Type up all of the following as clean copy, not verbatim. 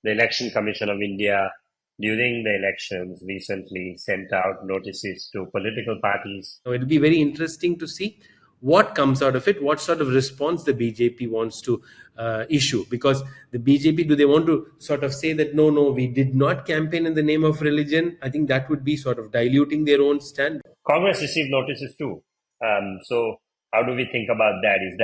The Election Commission of India, during the elections, recently sent out notices to political parties. So it'll be very interesting to see what comes out of it, what sort of response the BJP wants to issue. Because the BJP, do they want to sort of say that, no, we did not campaign in the name of religion? I think that would be sort of diluting their own stand. Congress received notices too. So how do we think about that? Is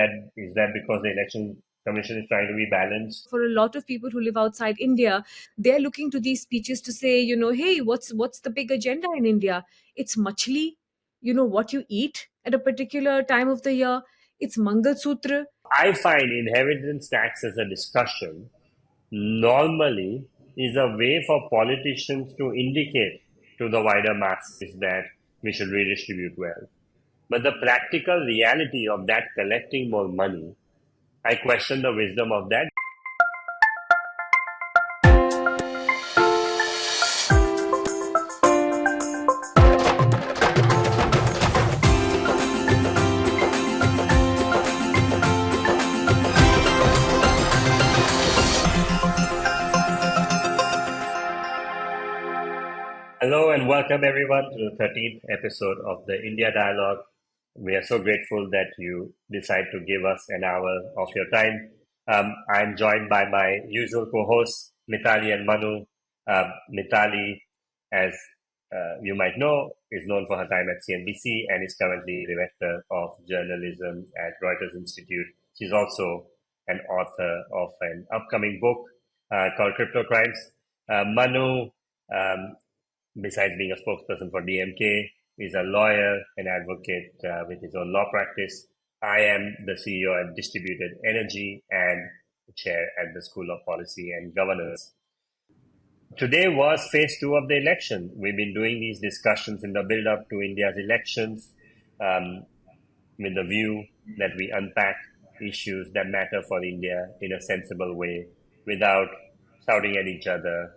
that because the Election Commission is trying to be balanced? For a lot of people who live outside India, they're looking to these speeches to say, hey, what's the big agenda in India? It's machli, what you eat at a particular time of the year. It's Mangal Sutra. I find inheritance tax as a discussion normally is a way for politicians to indicate to the wider masses that we should redistribute wealth. But the practical reality of that collecting more money, I question the wisdom of that. Hello and welcome everyone to the 13th episode of the India Dialogue. We are so grateful that you decide to give us an hour of your time. I'm joined by my usual co-hosts, Mitali and Manu. Mitali, as you might know, is known for her time at CNBC and is currently Director of Journalism at Reuters Institute. She's also an author of an upcoming book called Crypto Crimes. Manu, besides being a spokesperson for DMK, is a lawyer and advocate with his own law practice. I am the CEO at Distributed Energy and chair at the School of Policy and Governance. Today was phase 2 of the election. We've been doing these discussions in the build-up to India's elections with the view that we unpack issues that matter for India in a sensible way without shouting at each other,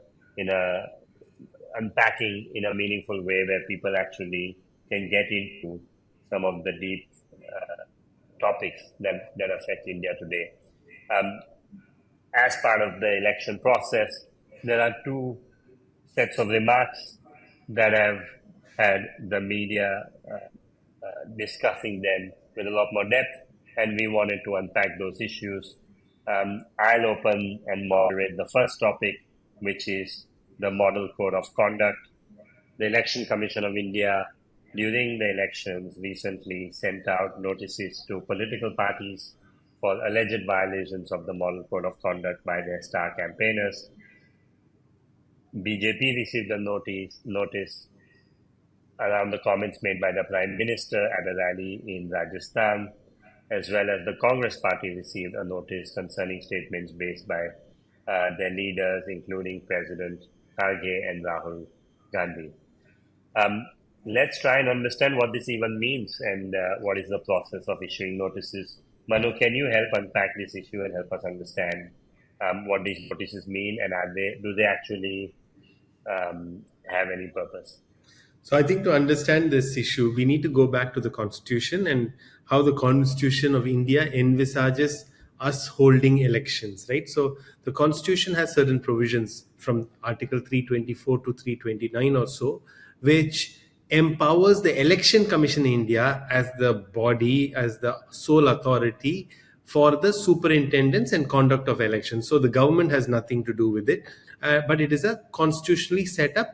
unpacking in a meaningful way where people actually can get into some of the deep topics that affect India today. As part of the election process, there are two sets of remarks that have had the media discussing them with a lot more depth, and we wanted to unpack those issues. I'll open and moderate the first topic, which is the Model Code of Conduct. The Election Commission of India, during the elections, recently sent out notices to political parties for alleged violations of the Model Code of Conduct by their star campaigners. BJP received a notice around the comments made by the Prime Minister at a rally in Rajasthan, as well as the Congress Party received a notice concerning statements based by their leaders, including President Kharge and Rahul Gandhi. Let's try and understand what this even means and what is the process of issuing notices. Manu, can you help unpack this issue and help us understand what these notices mean, and do they actually have any purpose? So I think to understand this issue, we need to go back to the Constitution and how the Constitution of India envisages us holding elections, right? So the Constitution has certain provisions from Article 324 to 329 or so, which empowers the Election Commission in India as the body, as the sole authority for the superintendence and conduct of elections. So the government has nothing to do with it, but it is a constitutionally set up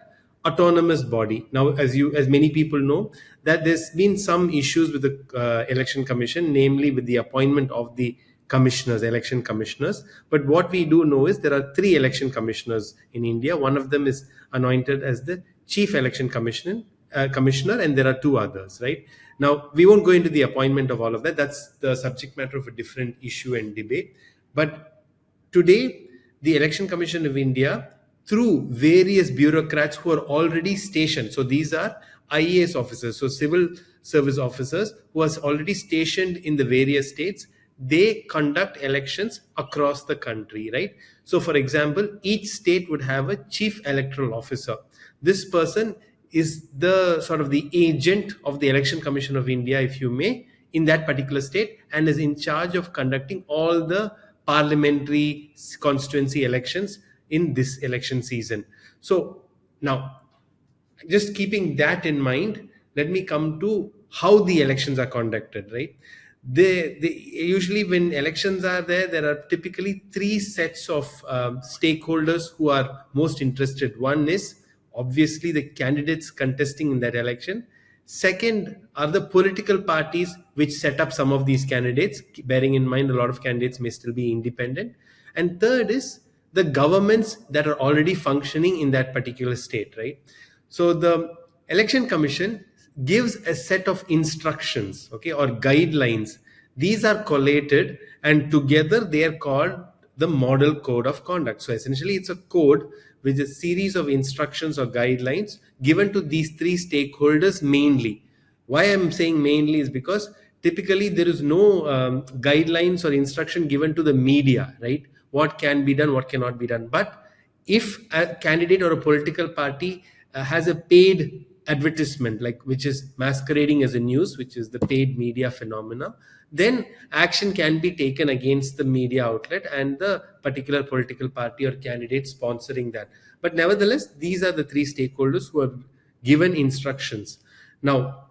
autonomous body. Now, as many people know, that there's been some issues with the Election Commission, namely with the appointment of the commissioners, election commissioners. But what we do know is there are 3 election commissioners in India. One of them is anointed as the chief election commissioner, and there are 2 others, right? Now, we won't go into the appointment of all of that. That's the subject matter of a different issue and debate. But today, the Election Commission of India, through various bureaucrats who are already stationed, so these are IAS officers, so civil service officers who are already stationed in the various states, they conduct elections across the country, right? So for example, each state would have a chief electoral officer. This person is the sort of the agent of the Election Commission of India, if you may, in that particular state, and is in charge of conducting all the parliamentary constituency elections in this election season. So now, just keeping that in mind, let me come to how the elections are conducted, right? They usually, when elections are there, there are typically three sets of stakeholders who are most interested. One is obviously the candidates contesting in that election. Second are the political parties which set up some of these candidates, bearing in mind a lot of candidates may still be independent. And third is the governments that are already functioning in that particular state, right? So the election commission gives a set of instructions, okay, or guidelines. These are collated and together they are called the model code of conduct. So essentially it's a code with a series of instructions or guidelines given to these three stakeholders mainly. Why I'm saying mainly is because typically there is no guidelines or instruction given to the media, right? What can be done, what cannot be done. But if a candidate or a political party has a paid advertisement, like which is masquerading as a news, which is the paid media phenomena, then action can be taken against the media outlet and the particular political party or candidate sponsoring that. But nevertheless, these are the three stakeholders who are given instructions. Now,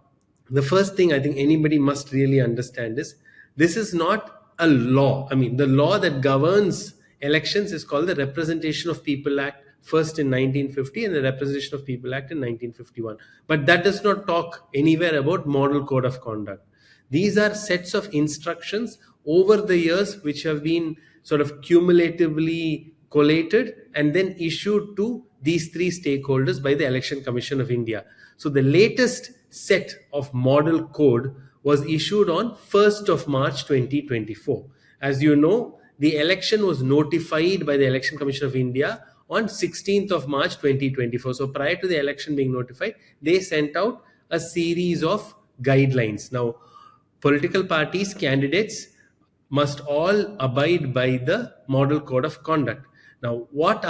the first thing I think anybody must really understand is this is not a law. I mean, the law that governs elections is called the Representation of People Act, first in 1950, and the Representation of People Act in 1951. But that does not talk anywhere about model code of conduct. These are sets of instructions over the years which have been sort of cumulatively collated and then issued to these three stakeholders by the Election Commission of India. So the latest set of model code was issued on 1st of March 2024. As you know, the election was notified by the Election Commission of India on 16th of March 2024. So prior to the election being notified, they sent out a series of guidelines. Now, political parties, candidates must all abide by the model code of conduct. Now, what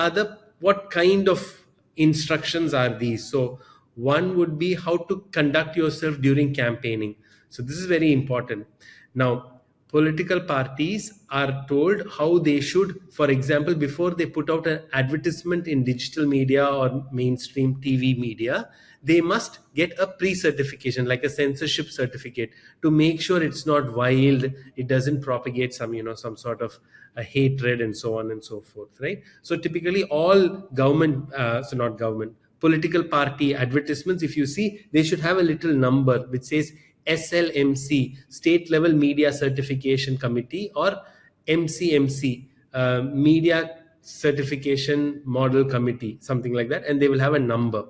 kind of instructions are these? So one would be how to conduct yourself during campaigning. So this is very important. Now, political parties are told how they should, for example, before they put out an advertisement in digital media or mainstream TV media, they must get a pre-certification, like a censorship certificate, to make sure it's not wild, it doesn't propagate some sort of a hatred and so on and so forth, right? So typically all political party advertisements, if you see, they should have a little number which says SLMC, State Level Media Certification Committee, or MCMC, Media Certification Model Committee, something like that, and they will have a number.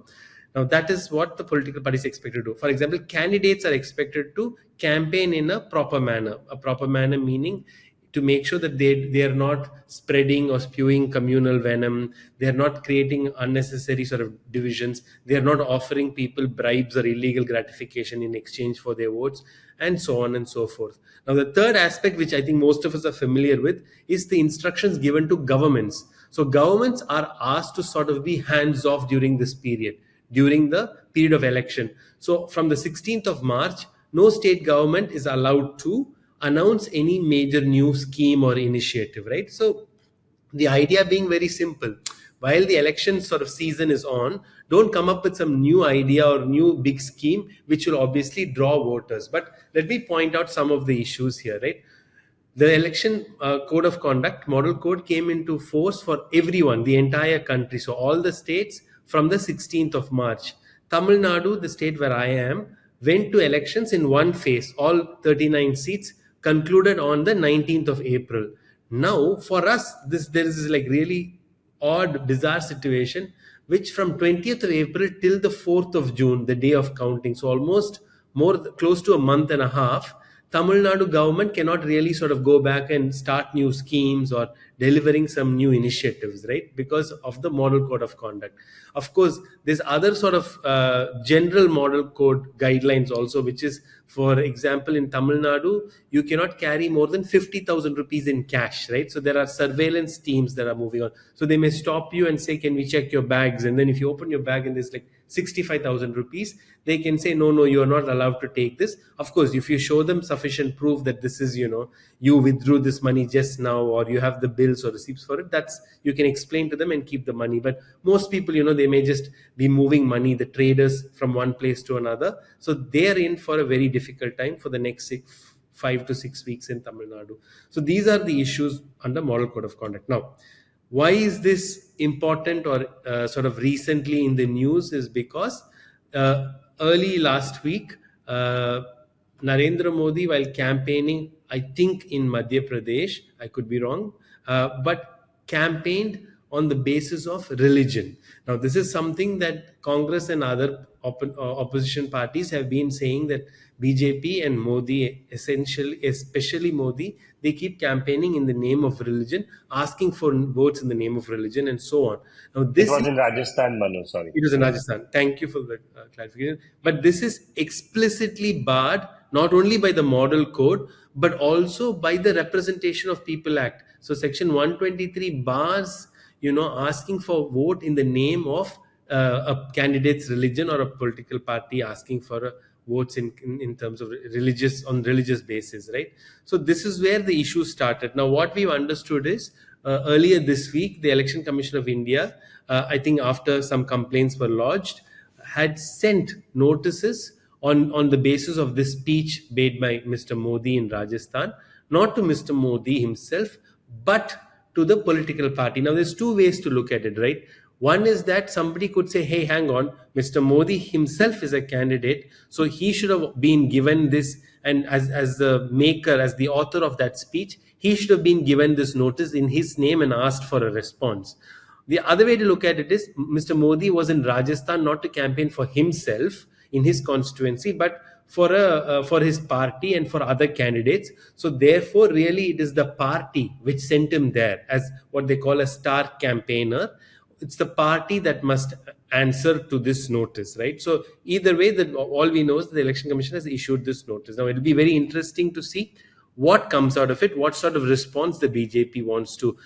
Now, that is what the political parties expected to do. For example, candidates are expected to campaign in a proper manner. A proper manner meaning to make sure that they are not spreading or spewing communal venom. They are not creating unnecessary sort of divisions. They are not offering people bribes or illegal gratification in exchange for their votes, and so on and so forth. Now, the third aspect, which I think most of us are familiar with, is the instructions given to governments. So governments are asked to sort of be hands off during this period, during the period of election. So from the 16th of March, no state government is allowed to announce any major new scheme or initiative, right? So the idea being very simple. While the election sort of season is on, don't come up with some new idea or new big scheme, which will obviously draw voters. But let me point out some of the issues here, right? The election code of conduct, model code, came into force for everyone, the entire country. So all the states from the 16th of March. Tamil Nadu, the state where I am, went to elections in one phase. All 39 seats concluded on the 19th of April. Now, for us, there is like really odd, bizarre situation, which from 20th of April till the 4th of June, the day of counting, so almost close to a month and a half, Tamil Nadu government cannot really sort of go back and start new schemes or delivering some new initiatives, right? Because of the model code of conduct. Of course, there's other sort of general model code guidelines also, which is, for example, in Tamil Nadu, you cannot carry more than 50,000 rupees in cash, right? So there are surveillance teams that are moving on. So they may stop you and say, can we check your bags? And then if you open your bag and there's like 65,000 rupees, they can say, no, you are not allowed to take this. Of course, if you show them sufficient proof that this is, you withdrew this money just now, or you have the bill bills or receipts for it, that's, you can explain to them and keep the money. But most people, they may just be moving money, the traders, from one place to another. So they're in for a very difficult time for the next 5 to 6 weeks in Tamil Nadu. So these are the issues under Model Code of Conduct. Now, why is this important or sort of recently in the news is because early last week, Narendra Modi, while campaigning, I think in Madhya Pradesh, I could be wrong, but campaigned on the basis of religion. Now, this is something that Congress and other opposition parties have been saying, that BJP and Modi, essentially, especially Modi, they keep campaigning in the name of religion, asking for votes in the name of religion, and so on. Now, It was in Rajasthan, Manu. Sorry. it was in Rajasthan. Thank you for the clarification. But this is explicitly barred not only by the Model Code, but also by the Representation of People Act. So Section 123 bars, asking for vote in the name of a candidate's religion or a political party asking for votes in terms of religious basis, right? So this is where the issue started. Now, what we've understood is earlier this week, the Election Commission of India, I think after some complaints were lodged, had sent notices on the basis of this speech made by Mr. Modi in Rajasthan, not to Mr. Modi himself, but to the political party. Now, there's two ways to look at it, right? One is that somebody could say, hey, hang on, Mr. Modi himself is a candidate, so he should have been given this, and as the maker, as the author of that speech, he should have been given this notice in his name and asked for a response. The other way to look at it is Mr. Modi was in Rajasthan not to campaign for himself in his constituency, but for his party and for other candidates. So therefore, really, it is the party which sent him there as what they call a star campaigner. It's the party that must answer to this notice, right? So either way, that all we know is the Election Commission has issued this notice. Now, it'll be very interesting to see what comes out of it, what sort of response the BJP wants to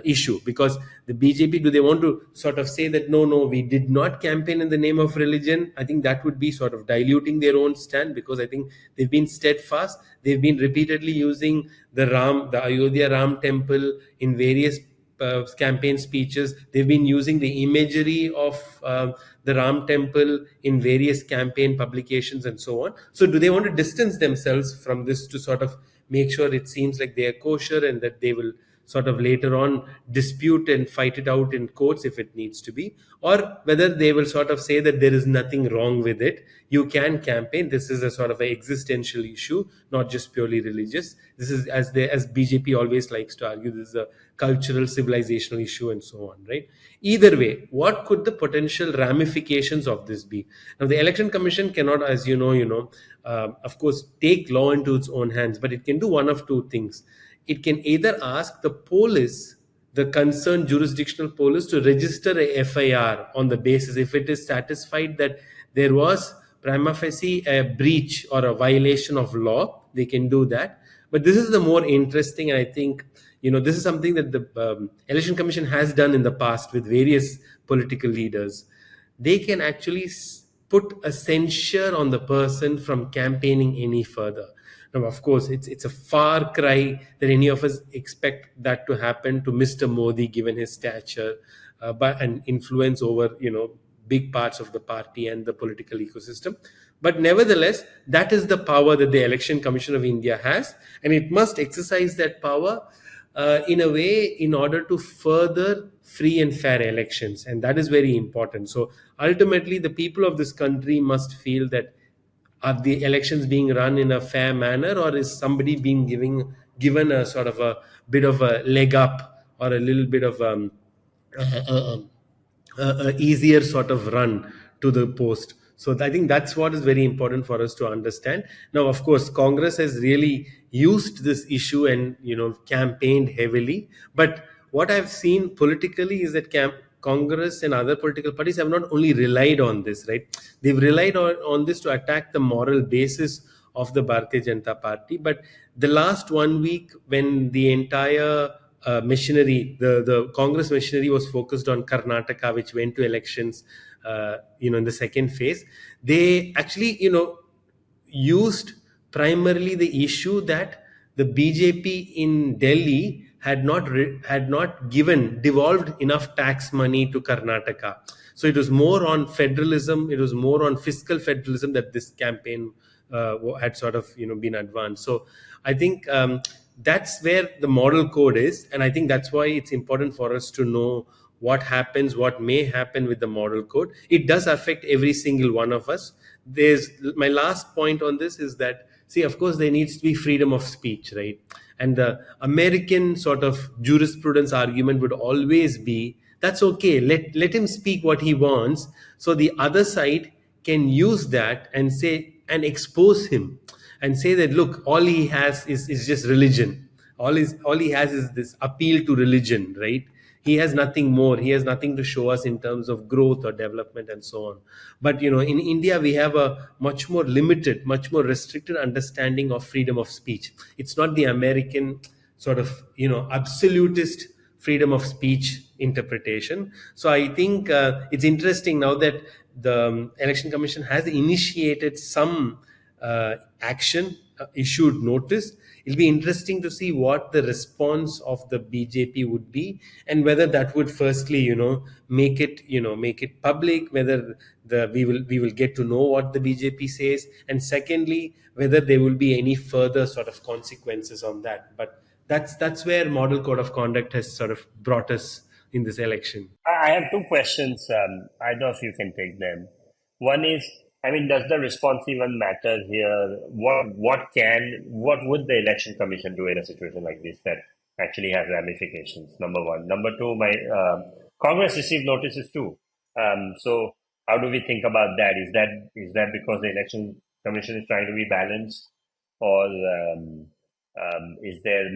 issue. Because the BJP, do they want to sort of say that, no, we did not campaign in the name of religion? I think that would be sort of diluting their own stand, because I think they've been steadfast. They've been repeatedly using the Ayodhya Ram temple in various campaign speeches. They've been using the imagery of the Ram temple in various campaign publications and so on. So do they want to distance themselves from this to sort of make sure it seems like they are kosher, and that they will sort of later on dispute and fight it out in courts if it needs to be? Or whether they will sort of say that there is nothing wrong with it, you can campaign, this is a sort of an existential issue, not just purely religious. This is, as BJP always likes to argue, this is a cultural, civilizational issue and so on, right? Either way, what could the potential ramifications of this be? Now, the Election Commission cannot, as you know, of course, take law into its own hands, but it can do one of two things. It can either ask the police, the concerned jurisdictional police, to register a FIR on the basis, if it is satisfied that there was prima facie a breach or a violation of law, they can do that. But this is the more interesting, and I think, this is something that the Election Commission has done in the past with various political leaders. They can actually put a censure on the person from campaigning any further. Now, of course, it's a far cry that any of us expect that to happen to Mr. Modi, given his stature and influence over, big parts of the party and the political ecosystem. But nevertheless, that is the power that the Election Commission of India has, and it must exercise that power in a way in order to further free and fair elections. And that is very important. So ultimately, the people of this country must feel that, are the elections being run in a fair manner, or is somebody being given a sort of a bit of a leg up, or a little bit of a easier sort of run to the post? So I think that's what is very important for us to understand. Now, of course, Congress has really used this issue and campaigned heavily. But what I've seen politically is that Congress and other political parties have not only relied on this, right? They've relied on this to attack the moral basis of the Bharatiya Janata Party. But the last 1 week, when the entire machinery, the Congress machinery was focused on Karnataka, which went to elections, in the second phase, they actually, used primarily the issue that the BJP in Delhi had not given devolved enough tax money to Karnataka. So it was more on federalism. It was more on fiscal federalism that this campaign had sort of been advanced. So I think that's where the model code is, and I think that's why it's important for us to know what happens, what may happen with the model code. It does affect every single one of us. There's my last point on this is that, see, of course, there needs to be freedom of speech, right? And the American sort of jurisprudence argument would always be that's okay, let him speak what he wants, so the other side can use that and say and expose him and say that, look, all he has is just religion. All he has is this appeal to religion, right? He has nothing more. He has nothing to show us in terms of growth or development and so on. But in India, we have a much more limited, much more restricted understanding of freedom of speech. It's not the American sort of absolutist freedom of speech interpretation. So I think it's interesting now that the Election Commission has initiated some action, issued notice. It'll be interesting to see what the response of the BJP would be, and whether that would firstly, make it public, whether we will get to know what the BJP says, and secondly, whether there will be any further sort of consequences on that. But that's where model code of conduct has sort of brought us in this election. I have two questions. I don't know if you can take them. One is, I mean, does the response even matter here? What would the election commission do in a situation like this that actually has ramifications? Number one. Number two, my Congress received notices too. So how do we think about that? Is that because the election commission is trying to be balanced, or is there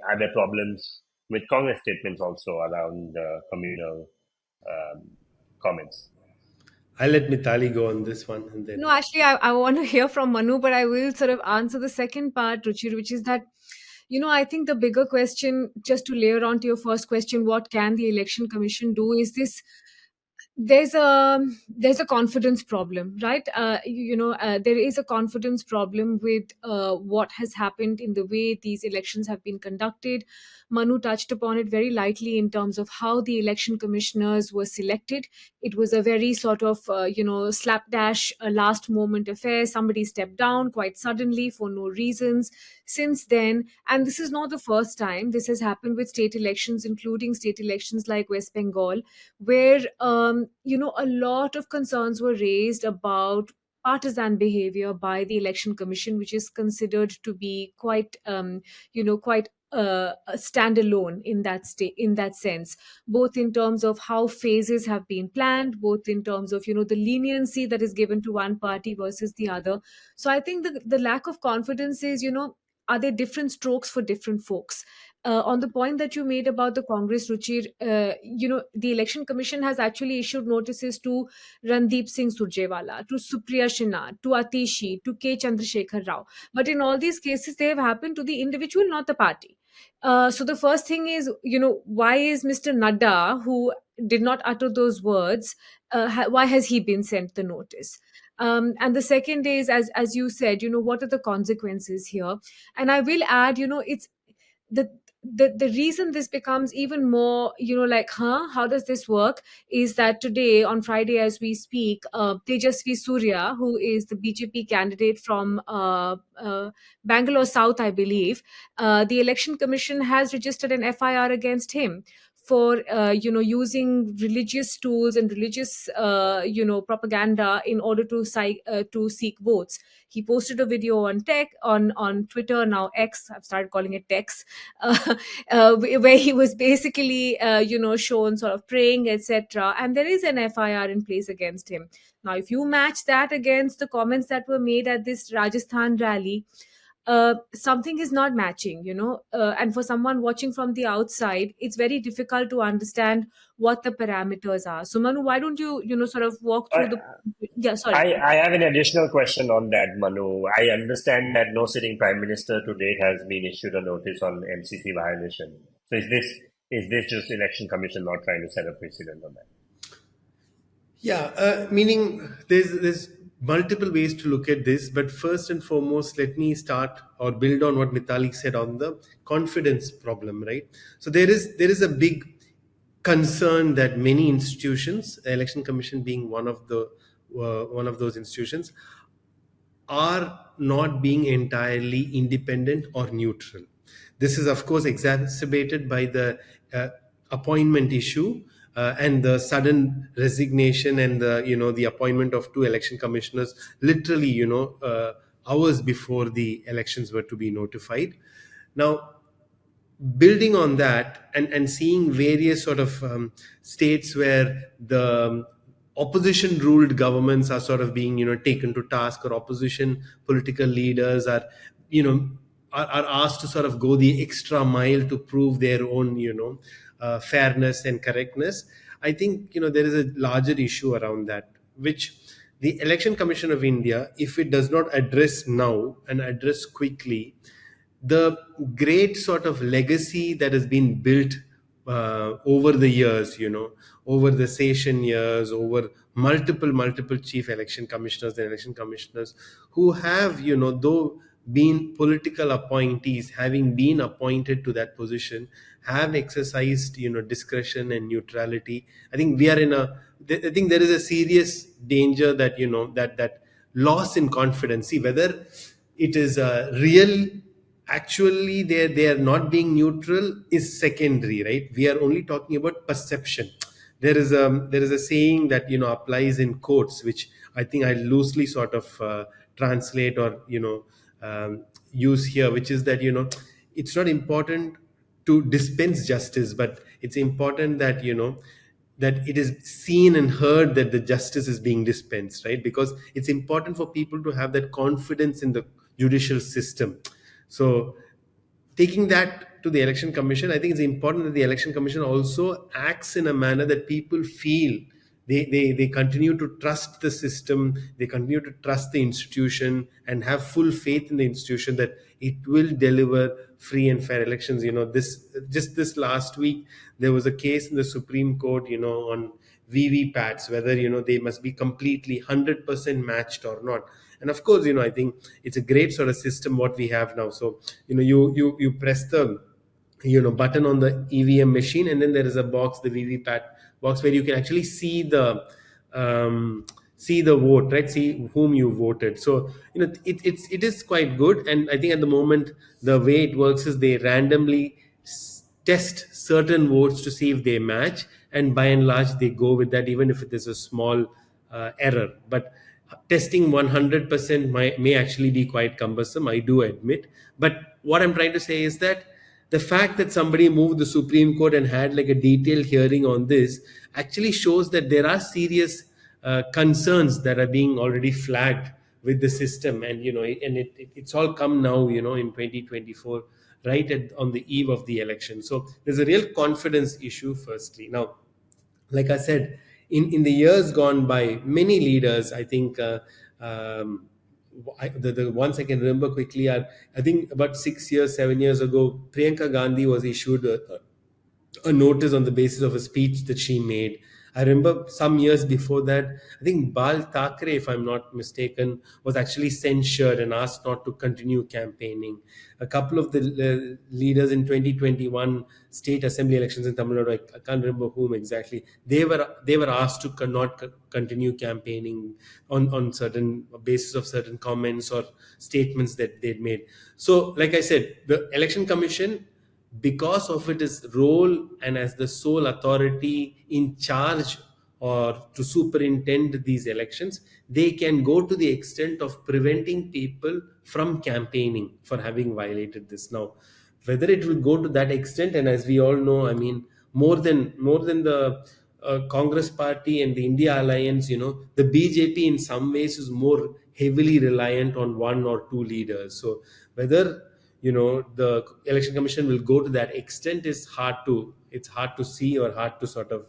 are there problems with Congress statements also around communal um, comments? I'll let Mitali go on this one, and No, then actually, I want to hear from Manu, but I will sort of answer the second part, Ruchir, which is that, I think the bigger question, just to layer on to your first question, what can the election commission do, is this: there's a confidence problem, right? There is a confidence problem with what has happened in the way these elections have been conducted. Manu touched upon it very lightly in terms of how the election commissioners were selected. It was a very sort of slapdash, last moment affair. Somebody stepped down quite suddenly for no reasons. Since then, and this is not the first time, this has happened with state elections, including state elections like West Bengal, where a lot of concerns were raised about partisan behavior by the election commission, which is considered to be quite standalone in that state, in that sense, both in terms of how phases have been planned, both in terms of the leniency that is given to one party versus the other. So I think the lack of confidence is, are there different strokes for different folks? On the point that you made about the Congress, Ruchir, the Election Commission has actually issued notices to Randeep Singh Surjewala, to Supriya Sinha, to Atishi, to K. Chandrasekhar Rao. But in all these cases, they have happened to the individual, not the party. So the first thing is, why is Mr. Nadda, who did not utter those words, why has he been sent the notice? And the second is, as you said, what are the consequences here? And I will add, it's the the reason this becomes even more, like, how does this work, is that today, on Friday as we speak, Tejasvi Surya, who is the BJP candidate from Bangalore South, I believe, the election commission has registered an FIR against him for using religious tools and religious propaganda in order to seek votes. He posted a video on on Twitter, now X. I've started calling it Tex, where he was basically shown sort of praying, etc. And there is an FIR in place against him. Now, if you match that against the comments that were made at this Rajasthan rally, something is not matching, and for someone watching from the outside, it's very difficult to understand what the parameters are. So, Manu, why don't you, sort of walk through I, the. Yeah, sorry. I have an additional question on that, Manu. I understand that no sitting prime minister to date has been issued a notice on MCC violation. So is this just election commission not trying to set a precedent on that? yeah, meaning there's multiple ways to look at this, but first and foremost, let me start or build on what Mitali said on the confidence problem, right? So there is a big concern that many institutions, the Election Commission being one of those institutions, are not being entirely independent or neutral. This is, of course, exacerbated by the appointment issue and the sudden resignation and the appointment of two election commissioners, literally, hours before the elections were to be notified. Now, building on that and seeing various sort of states where the opposition ruled governments are sort of being taken to task, or opposition political leaders are you know are asked to sort of go the extra mile to prove their own fairness and correctness. I think there is a larger issue around that, which the Election Commission of India, if it does not address now and address quickly, the great sort of legacy that has been built over the years, over the session years, over multiple chief election commissioners and election commissioners who have, though been political appointees, having been appointed to that position, have exercised, discretion and neutrality. I think we are I think there is a serious danger that, that loss in confidence. See, whether it is real, actually they are not being neutral is secondary, right? We are only talking about perception. There is a saying that applies in courts, which I think I loosely sort of translate or use here, which is that it's not important to dispense justice, but it's important that that it is seen and heard that the justice is being dispensed, right? Because it's important for people to have that confidence in the judicial system. So, taking that to the Election Commission, I think it's important that the Election Commission also acts in a manner that people feel they continue to trust the system, they continue to trust the institution, and have full faith in the institution that it will deliver free and fair elections. This last week, there was a case in the Supreme Court, on VVPATs, whether they must be completely 100% matched or not. And of course, I think it's a great sort of system what we have now. So you press the button on the EVM machine, and then there is a box, the VVPAT box, where you can actually see the vote, right? See whom you voted. So it is quite good. And I think at the moment the way it works is they randomly test certain votes to see if they match, and by and large they go with that, even if it is a small error. But testing 100% may actually be quite cumbersome, I do admit. But what I'm trying to say is that the fact that somebody moved the Supreme Court and had like a detailed hearing on this actually shows that there are serious concerns that are being already flagged with the system. And it's all come now in 2024, right on the eve of the election. So there's a real confidence issue firstly. Now, like I said, in the years gone by, many leaders, I think the ones I can remember quickly are, I think about 7 years ago, Priyanka Gandhi was issued a notice on the basis of a speech that she made. I remember some years before that, I think Bal Thackeray, if I'm not mistaken, was actually censured and asked not to continue campaigning. A couple of the leaders in 2021 state assembly elections in Tamil Nadu, I can't remember whom exactly, they were asked to not continue campaigning on certain basis of certain comments or statements that they'd made. So, like I said, the Election Commission, because of its role and as the sole authority in charge or to superintend these elections, they can go to the extent of preventing people from campaigning for having violated this. Now, whether it will go to that extent, and as we all know, I mean, more than the Congress party and the India alliance, the BJP in some ways is more heavily reliant on one or two leaders. So whether the Election Commission will go to that extent is hard to see or hard to sort of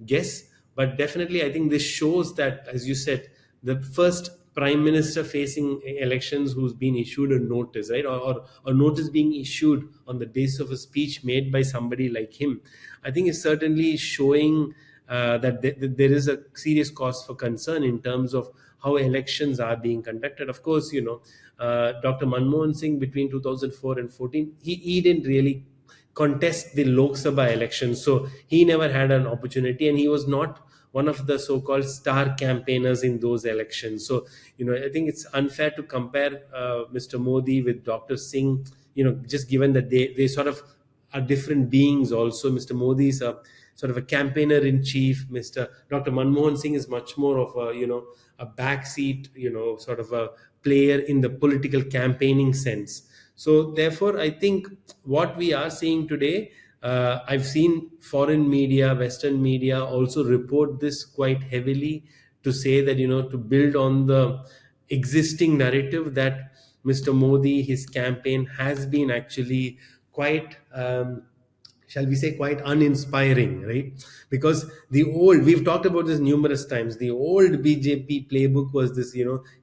guess. But definitely, I think this shows that, as you said, the first prime minister facing elections who's been issued a notice, right, or a notice being issued on the basis of a speech made by somebody like him, I think is certainly showing that there is a serious cause for concern in terms of how elections are being conducted. Of course, Dr. Manmohan Singh between 2004 and 14, he didn't really contest the Lok Sabha elections, so he never had an opportunity, and he was not one of the so-called star campaigners in those elections. So, I think it's unfair to compare Mr. Modi with Dr. Singh. Just given that they sort of are different beings. Also, Mr. Modi is a sort of a campaigner in chief. Mr. Dr. Manmohan Singh is much more of a a backseat, sort of a player in the political campaigning sense. So therefore, I think what we are seeing today, I've seen foreign media, Western media also report this quite heavily, to say that, to build on the existing narrative that Mr. Modi, his campaign has been actually quite, shall we say, quite uninspiring, right? Because we've talked about this numerous times, the old BJP playbook was this,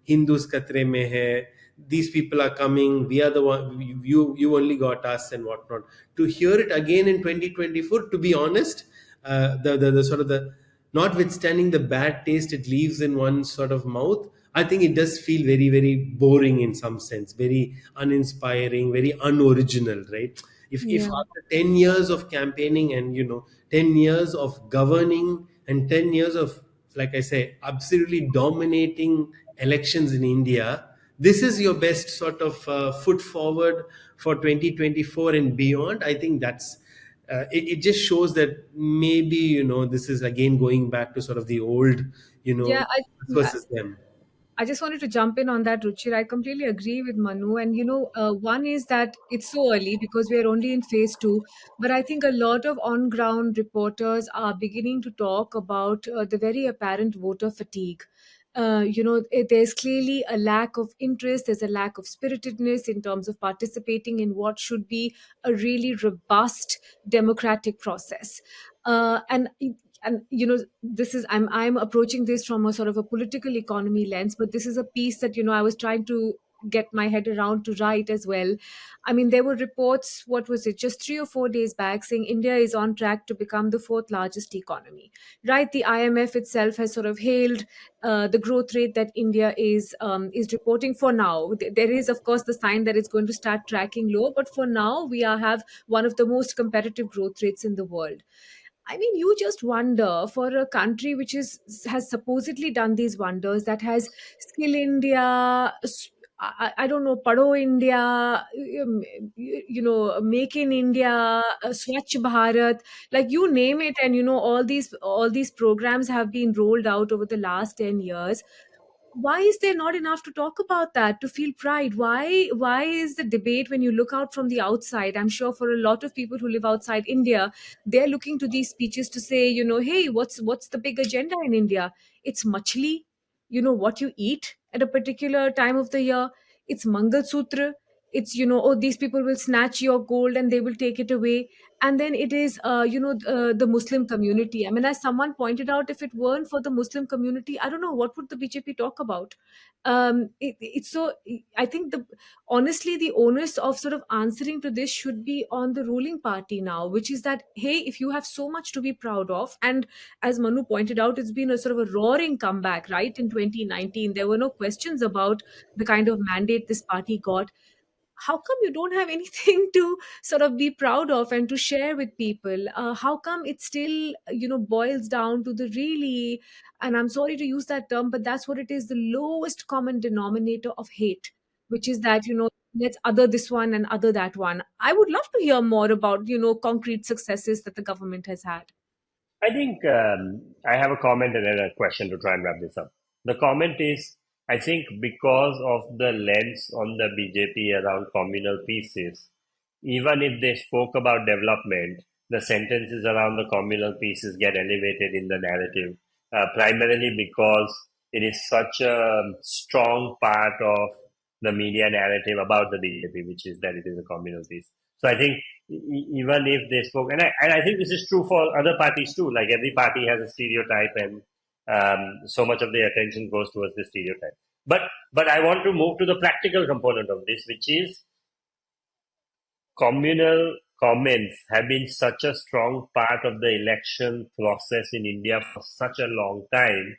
Hindus khatre mein hai, these people are coming, we are the one, you only got us and whatnot. To hear it again in 2024, to be honest, the sort of the, notwithstanding the bad taste it leaves in one's sort of mouth, I think it does feel very, very boring in some sense, very uninspiring, very unoriginal, right? If Yeah. after 10 years of campaigning and 10 years of governing and 10 years of, like I say, absolutely dominating elections in India, this is your best sort of foot forward for 2024 and beyond, I think that's it just shows that maybe this is again going back to sort of the old, Yeah, us versus them. I just wanted to jump in on that, Ruchir. I completely agree with Manu. And, one is that it's so early because we are only in phase two. But I think a lot of on ground reporters are beginning to talk about the very apparent voter fatigue. There's clearly a lack of interest, there's a lack of spiritedness in terms of participating in what should be a really robust democratic process. And this is I'm approaching this from a sort of a political economy lens, but this is a piece that I was trying to get my head around to write as well. I mean, there were reports, what was it, just 3 or 4 days back, saying India is on track to become the fourth largest economy, right? The IMF itself has sort of hailed the growth rate that India is reporting. For now, there is of course the sign that it's going to start tracking low, but for now we have one of the most competitive growth rates in the world. I mean, you just wonder, for a country which has supposedly done these wonders, that has Skill India, I don't know, Pado India, Make in India, Swachh Bharat, like you name it, and all these programs have been rolled out over the last 10 years. Why is there not enough to talk about that, to feel pride? Why is the debate, when you look out from the outside, I'm sure for a lot of people who live outside India, they're looking to these speeches to say, hey, what's the big agenda in India? It's machli, what you eat at a particular time of the year. It's Mangal Sutra. It's, oh, these people will snatch your gold and they will take it away. And then it is, the Muslim community. I mean, as someone pointed out, if it weren't for the Muslim community, I don't know what would the BJP talk about. It's so, I think honestly, the onus of sort of answering to this should be on the ruling party now, which is that, hey, if you have so much to be proud of, and as Manu pointed out, it's been a sort of a roaring comeback, right? In 2019, there were no questions about the kind of mandate this party got. How come you don't have anything to sort of be proud of and to share with people? How come it still boils down to the really, and I'm sorry to use that term, but that's what it is, the lowest common denominator of hate, which is that let's other this one and other that one. I would love to hear more about concrete successes that the government has had. I think I have a comment and then a question to try and wrap this up. The comment is, I think because of the lens on the BJP around communal pieces, even if they spoke about development, the sentences around the communal pieces get elevated in the narrative, primarily because it is such a strong part of the media narrative about the BJP, which is that it is a communal piece. So I think even if they spoke, and I think this is true for other parties too. Like every party has a stereotype, and so much of the attention goes towards the stereotype. But I want to move to the practical component of this, which is communal comments have been such a strong part of the election process in India for such a long time.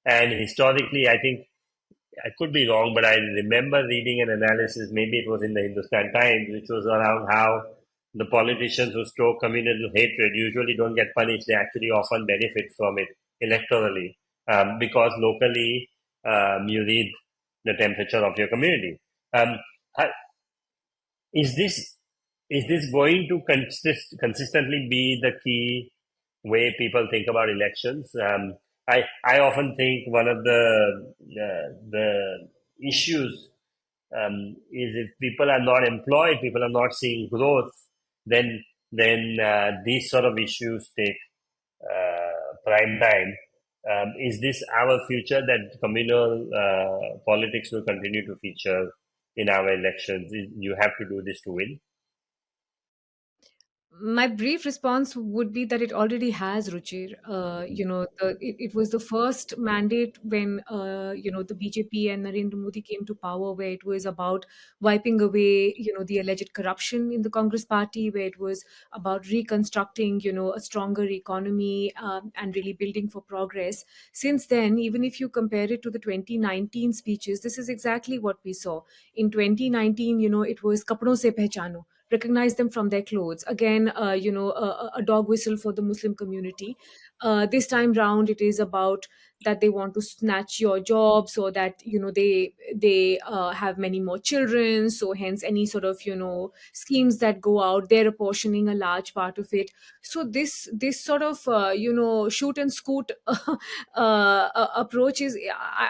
And historically, I think I could be wrong, but I remember reading an analysis, maybe it was in the Hindustan Times, which was around how the politicians who stoke communal hatred usually don't get punished. They actually often benefit from it electorally, because locally you read the temperature of your community. Um, ha- is this is this going to consistently be the key way people think about elections? I often think one of the issues is if people are not employed, people are not seeing growth, then these sort of issues take prime time. Is this our future, that communal politics will continue to feature in our elections? You have to do this to win. My brief response would be that it already has, Ruchir. It was the first mandate when, the BJP and Narendra Modi came to power, where it was about wiping away, the alleged corruption in the Congress party, where it was about reconstructing, a stronger economy, and really building for progress. Since then, even if you compare it to the 2019 speeches, this is exactly what we saw. In 2019, it was kapdon se pehchano, recognize them from their clothes. Again, a dog whistle for the Muslim community. This time round, it is about that they want to snatch your job, so that they have many more children. So hence, any sort of schemes that go out, they're apportioning a large part of it. So this sort of shoot and scoot approach is,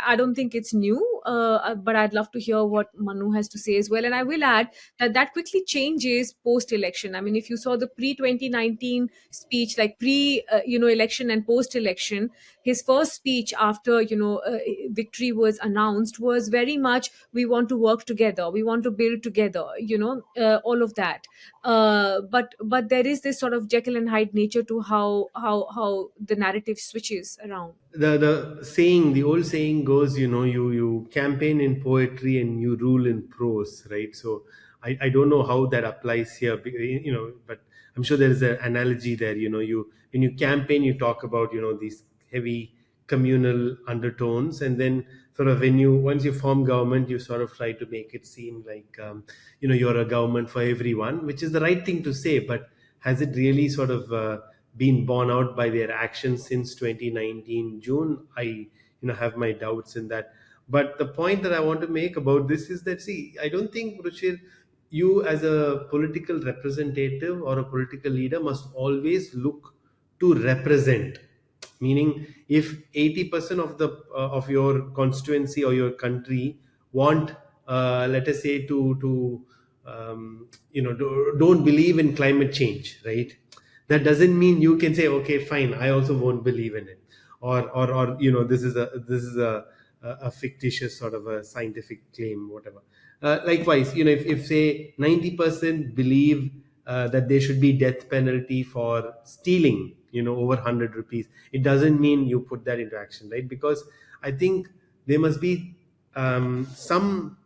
I don't think it's new, but I'd love to hear what Manu has to say as well. And I will add that quickly changes post election. I mean, if you saw the pre 2019 speech, like pre election and post election, his first speech after victory was announced was very much, we want to work together, we want to build together, all of that. But there is this sort of Jekyll and Hyde nature to how the narrative switches around. The old saying goes, you campaign in poetry and you rule in prose, right? So I don't know how that applies here, but I'm sure there is an analogy there. You when you campaign, you talk about these heavy communal undertones, and then sort of when you once you form government, you sort of try to make it seem like you're a government for everyone, which is the right thing to say. But has it really sort of been borne out by their actions since 2019 June? I have my doubts in that. But the point that I want to make about this is that, see, I don't think, Ruchir, you as a political representative or a political leader must always look to represent. Meaning, if 80% of your constituency or your country want, let us say, to don't believe in climate change, right? That doesn't mean you can say, okay, fine, I also won't believe in it, or this is a fictitious sort of a scientific claim, whatever. Likewise, if say 90% believe that there should be death penalty for stealing, over 100 rupees, it doesn't mean you put that into action, right? Because I think there must be some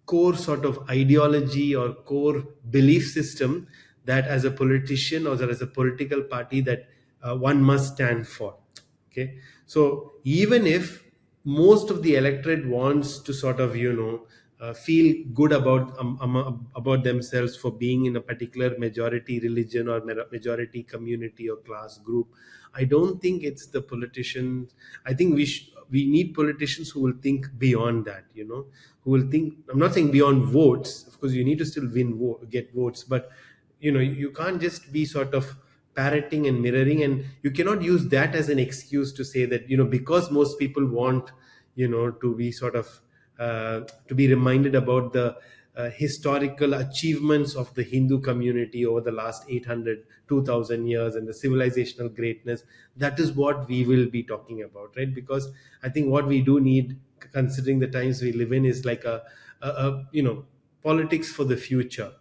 core sort of ideology or core belief system that as a politician or as a political party that one must stand for. Okay, so even if most of the electorate wants to sort of feel good about themselves for being in a particular majority religion or majority community or class group, I don't think it's the politicians. I think we need politicians who will think beyond that, who will think, I'm not saying beyond votes, of course you need to still get votes, but you can't just be sort of parroting and mirroring, and you cannot use that as an excuse to say that because most people want to be sort of to be reminded about the historical achievements of the Hindu community over the last 800 2000 years and the civilizational greatness. That is what we will be talking about, right? Because I think what we do need, considering the times we live in, is like a politics for the future,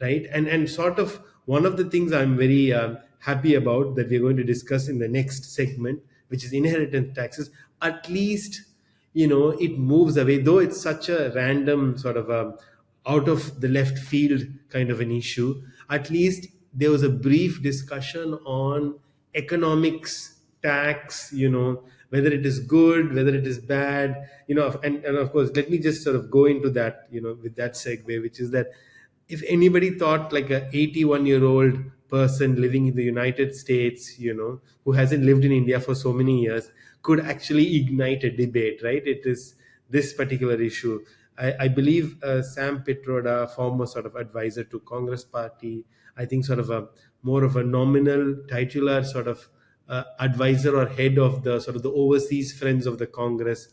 right? And sort of one of the things I'm very happy about that we're going to discuss in the next segment, which is inheritance taxes. At least it moves away, though it's such a random sort of out of the left field kind of an issue. At least there was a brief discussion on economics, tax, whether it is good, whether it is bad, and of course, let me just sort of go into that, with that segue, which is that if anybody thought like a 81-year-old person living in the United States, who hasn't lived in India for so many years, could actually ignite a debate, right? It is this particular issue. I believe Sam Pitroda, former sort of advisor to Congress Party, I think sort of a more of a nominal titular sort of advisor or head of the sort of the overseas friends of the Congress,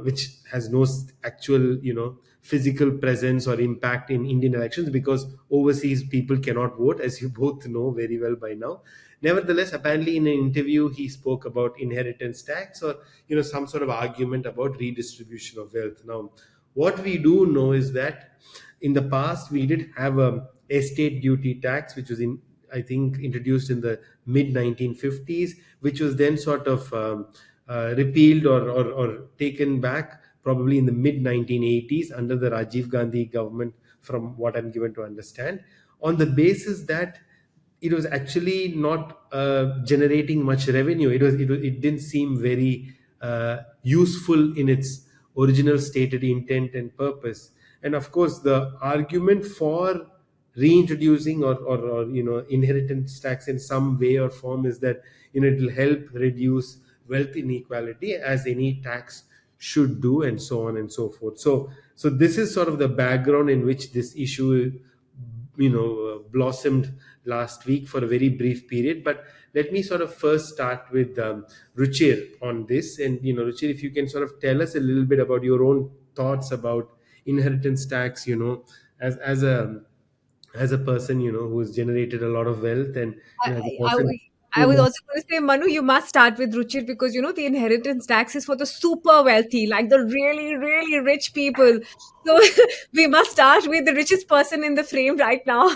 which has no actual, physical presence or impact in Indian elections because overseas people cannot vote, as you both know very well by now. Nevertheless, apparently in an interview, he spoke about inheritance tax or, some sort of argument about redistribution of wealth. Now, what we do know is that in the past we did have a estate duty tax, which was I think introduced in the mid 1950s, which was then sort of repealed or taken back probably in the mid 1980s under the Rajiv Gandhi government, from what I'm given to understand, on the basis that it was actually not generating much revenue. It didn't seem very useful in its original stated intent and purpose. And of course, the argument for reintroducing or inheritance tax in some way or form is that it will help reduce wealth inequality, as any tax should do, and so on and so forth. So this is sort of the background in which this issue blossomed last week for a very brief period. But let me sort of first start with Ruchir on this. And Ruchir, if you can sort of tell us a little bit about your own thoughts about inheritance tax, as a person who has generated a lot of wealth, and I, as a I, person I who was must. also going to say, Manu, you must start with Ruchir because the inheritance tax is for the super wealthy, like the really, really rich people. So we must start with the richest person in the frame right now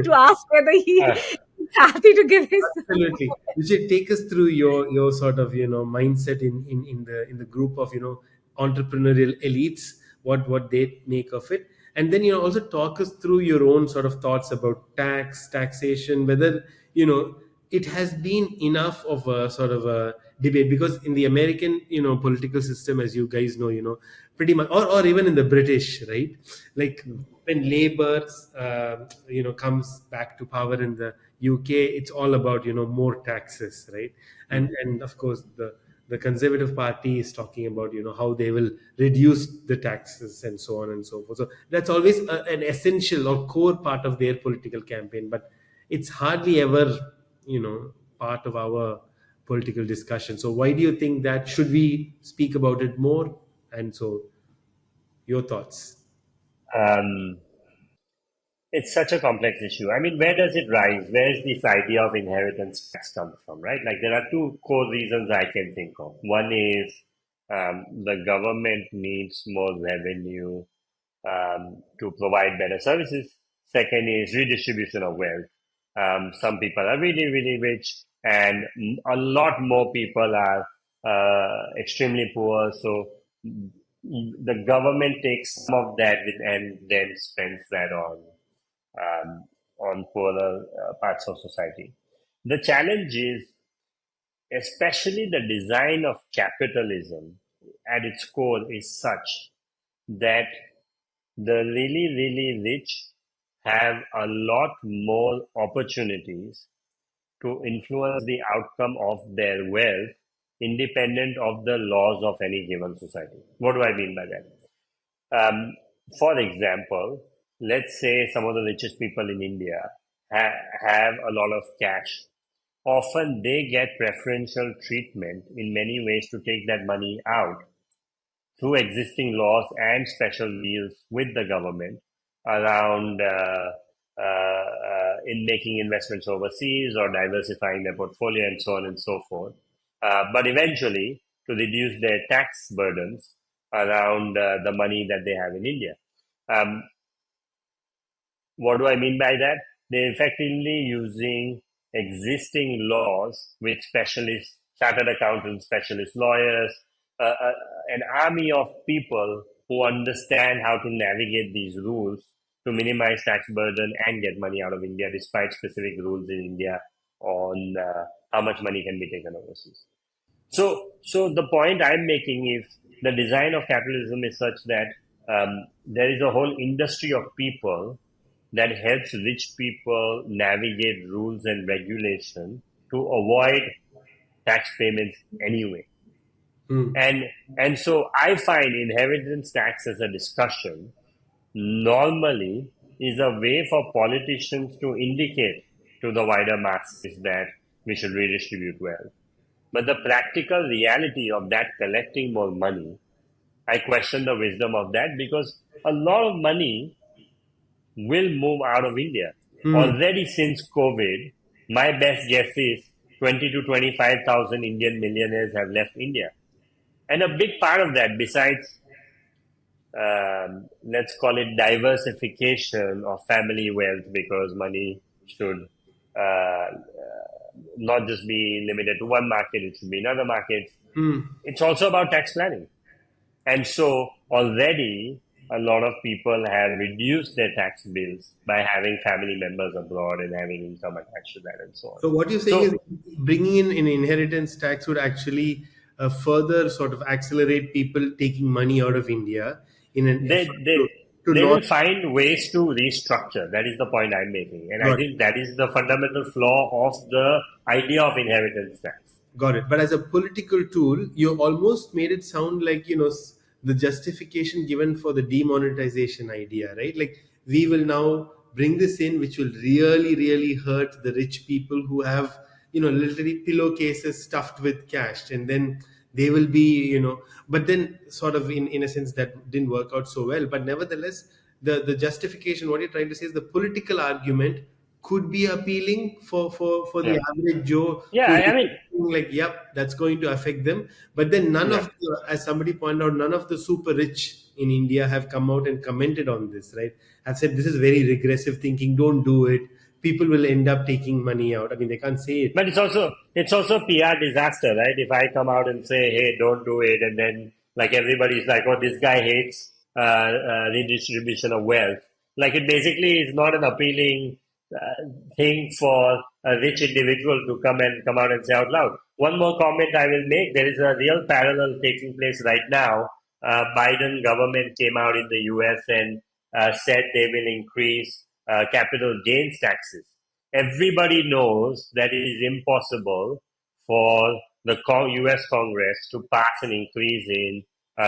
to ask whether he Uh, is happy to give his. Absolutely. You should take us through your sort of mindset in the group of entrepreneurial elites, what they make of it, and then also talk us through your own sort of thoughts about taxation, whether it has been enough of a sort of a debate, because in the American political system, as you guys know, pretty much, or even in the British, right, like when Labour comes back to power in the UK, it's all about more taxes, right? And of course the Conservative Party is talking about how they will reduce the taxes and so on and so forth. So that's always an essential or core part of their political campaign, but it's hardly ever part of our political discussion. So why do you think that? Should we speak about it more? And so, your thoughts. um, it's such a complex issue. I mean, where does it rise? Where is this idea of inheritance tax come from, right? Like, there are two core reasons I can think of. One is the government needs more revenue to provide better services. Second is redistribution of wealth. Some people are really, really rich, and a lot more people are extremely poor. So the government takes some of that and then spends that on poorer parts of society. The challenge is, especially the design of capitalism at its core is such that the really, really rich have a lot more opportunities to influence the outcome of their wealth independent of the laws of any given society. What do I mean by that? Um, for example, let's say some of the richest people in India have a lot of cash. Often they get preferential treatment in many ways to take that money out through existing laws and special deals with the government around in making investments overseas or diversifying their portfolio and so on and so forth. But eventually, to reduce their tax burdens around the money that they have in India. Um, what do I mean by that? They're effectively using existing laws with specialists, chartered accountants, specialist lawyers, an army of people who understand how to navigate these rules to minimize tax burden and get money out of India, despite specific rules in India on how much money can be taken overseas. So the point I'm making is the design of capitalism is such that there is a whole industry of people that helps rich people navigate rules and regulation to avoid tax payments anyway. Hmm. And so I find inheritance tax as a discussion normally is a way for politicians to indicate to the wider masses that we should redistribute wealth. But the practical reality of that collecting more money, I question the wisdom of that because a lot of money will move out of India. Hmm. Already since COVID, my best guess is 20 to 25,000 Indian millionaires have left India. And a big part of that, besides, let's call it diversification of family wealth, because money should not just be limited to one market, it should be in other markets. Hmm. It's also about tax planning. And so already a lot of people have reduced their tax bills by having family members abroad and having income attached to that and so on. So what you're saying is So bringing in an inheritance tax would actually further sort of accelerate people taking money out of India in an they, effort they, to they not. will find ways to restructure. That is the point I'm making. And I Got it. think that is the fundamental flaw of the idea of inheritance tax. Got it. But as a political tool, you almost made it sound like, the justification given for the demonetization idea, right? Like we will now bring this in, which will really, really hurt the rich people who have, literally pillowcases stuffed with cash. And then they will be, but then sort of in a sense that didn't work out so well. But nevertheless, the justification, what you're trying to say is the political argument could be appealing for the Yeah. average Joe Yeah. who's I mean, like, yep, that's going to affect them. But then none yeah. of the, as somebody pointed out, none of the super rich in India have come out and commented on this, right? Have said this is very regressive thinking, don't do it. People will end up taking money out. I mean, they can't say it. But it's also PR disaster, right? If I come out and say, "Hey, don't do it," and then like everybody's like, "Oh, this guy hates redistribution of wealth," like it basically is not an appealing thing for a rich individual to come out and say out loud. One more comment I will make: there is a real parallel taking place right now. Biden government came out in the U.S. and said they will increase capital gains taxes. Everybody knows that it is impossible for the US Congress to pass an increase in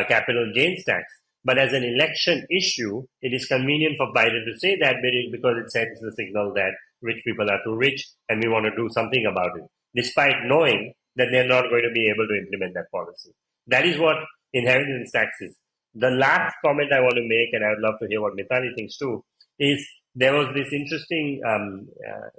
capital gains tax. But as an election issue, it is convenient for Biden to say that because it sends the signal that rich people are too rich and we want to do something about it, despite knowing that they're not going to be able to implement that policy. That is what inheritance tax is. The last comment I want to make, and I would love to hear what Mitali thinks too, is there was this interesting,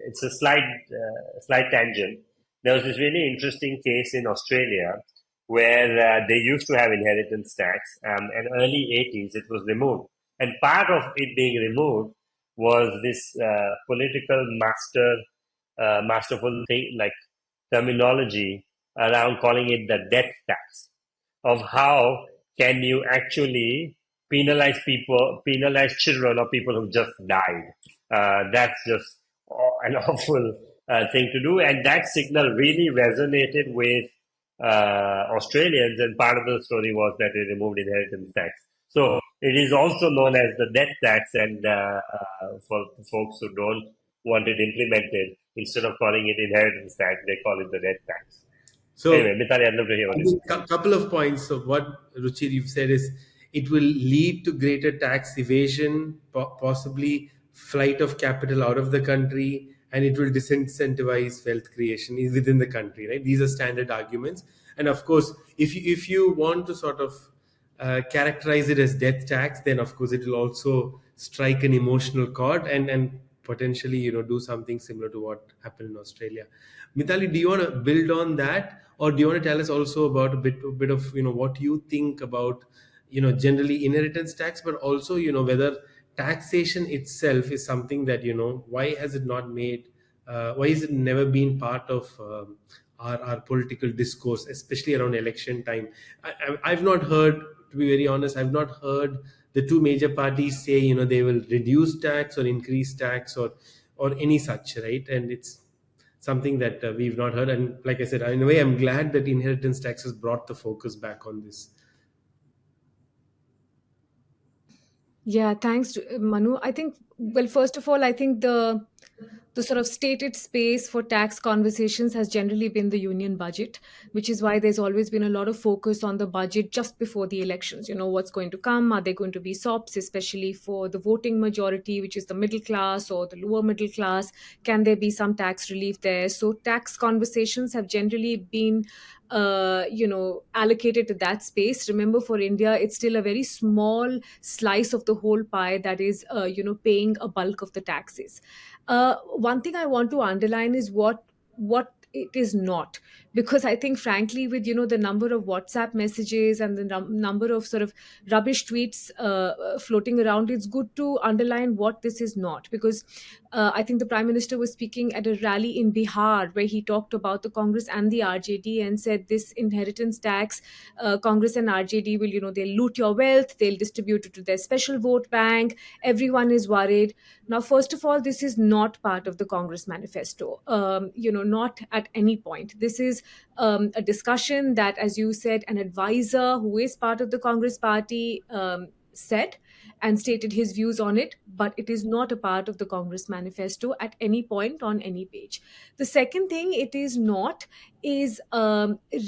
it's a slight tangent. There was this really interesting case in Australia where they used to have inheritance tax, and early 80s it was removed. And part of it being removed was this masterful thing, like terminology around calling it the death tax, of how can you actually penalize children or people who just died. That's just an awful thing to do. And that signal really resonated with Australians. And part of the story was that they removed inheritance tax. So it is also known as the death tax. And for folks who don't want it implemented, instead of calling it inheritance tax, they call it the death tax. So Anyway, Mitali, I'd love to hear what I you think think. a couple of points of what Ruchir you've said is it will lead to greater tax evasion, possibly flight of capital out of the country, and it will disincentivize wealth creation within the country. Right? These are standard arguments, and of course, if you want to sort of characterize it as death tax, then of course it will also strike an emotional chord and potentially do something similar to what happened in Australia. Mitali, do you want to build on that, or do you want to tell us also about a bit of what you think about generally inheritance tax, but also whether taxation itself is something that why has it not made why has it never been part of our political discourse, especially around election time? I've not heard, to be very honest, I've not heard the two major parties say, they will reduce tax or increase tax, or any such, right? And it's something that we've not heard. And like I said, in a way, I'm glad that inheritance tax has brought the focus back on this. Yeah, thanks, Manu. I think, well, first of all, I think the sort of stated space for tax conversations has generally been the union budget, which is why there's always been a lot of focus on the budget just before the elections. What's going to come? Are there going to be SOPs, especially for the voting majority, which is the middle class or the lower middle class? Can there be some tax relief there? So tax conversations have generally been allocated to that space. Remember, for India, it's still a very small slice of the whole pie that is paying a bulk of the taxes. One thing I want to underline is what it is not, because I think, frankly, with the number of WhatsApp messages and the number of sort of rubbish tweets floating around, it's good to underline what this is not. Because I think the Prime Minister was speaking at a rally in Bihar where he talked about the Congress and the RJD and said this inheritance tax, Congress and RJD will, they'll loot your wealth, they'll distribute it to their special vote bank. Everyone is worried. Now, first of all, this is not part of the Congress manifesto, not at any point. This is a discussion that, as you said, an advisor who is part of the Congress party said and stated his views on it, but it is not a part of the Congress manifesto at any point on any page. The second thing it is not is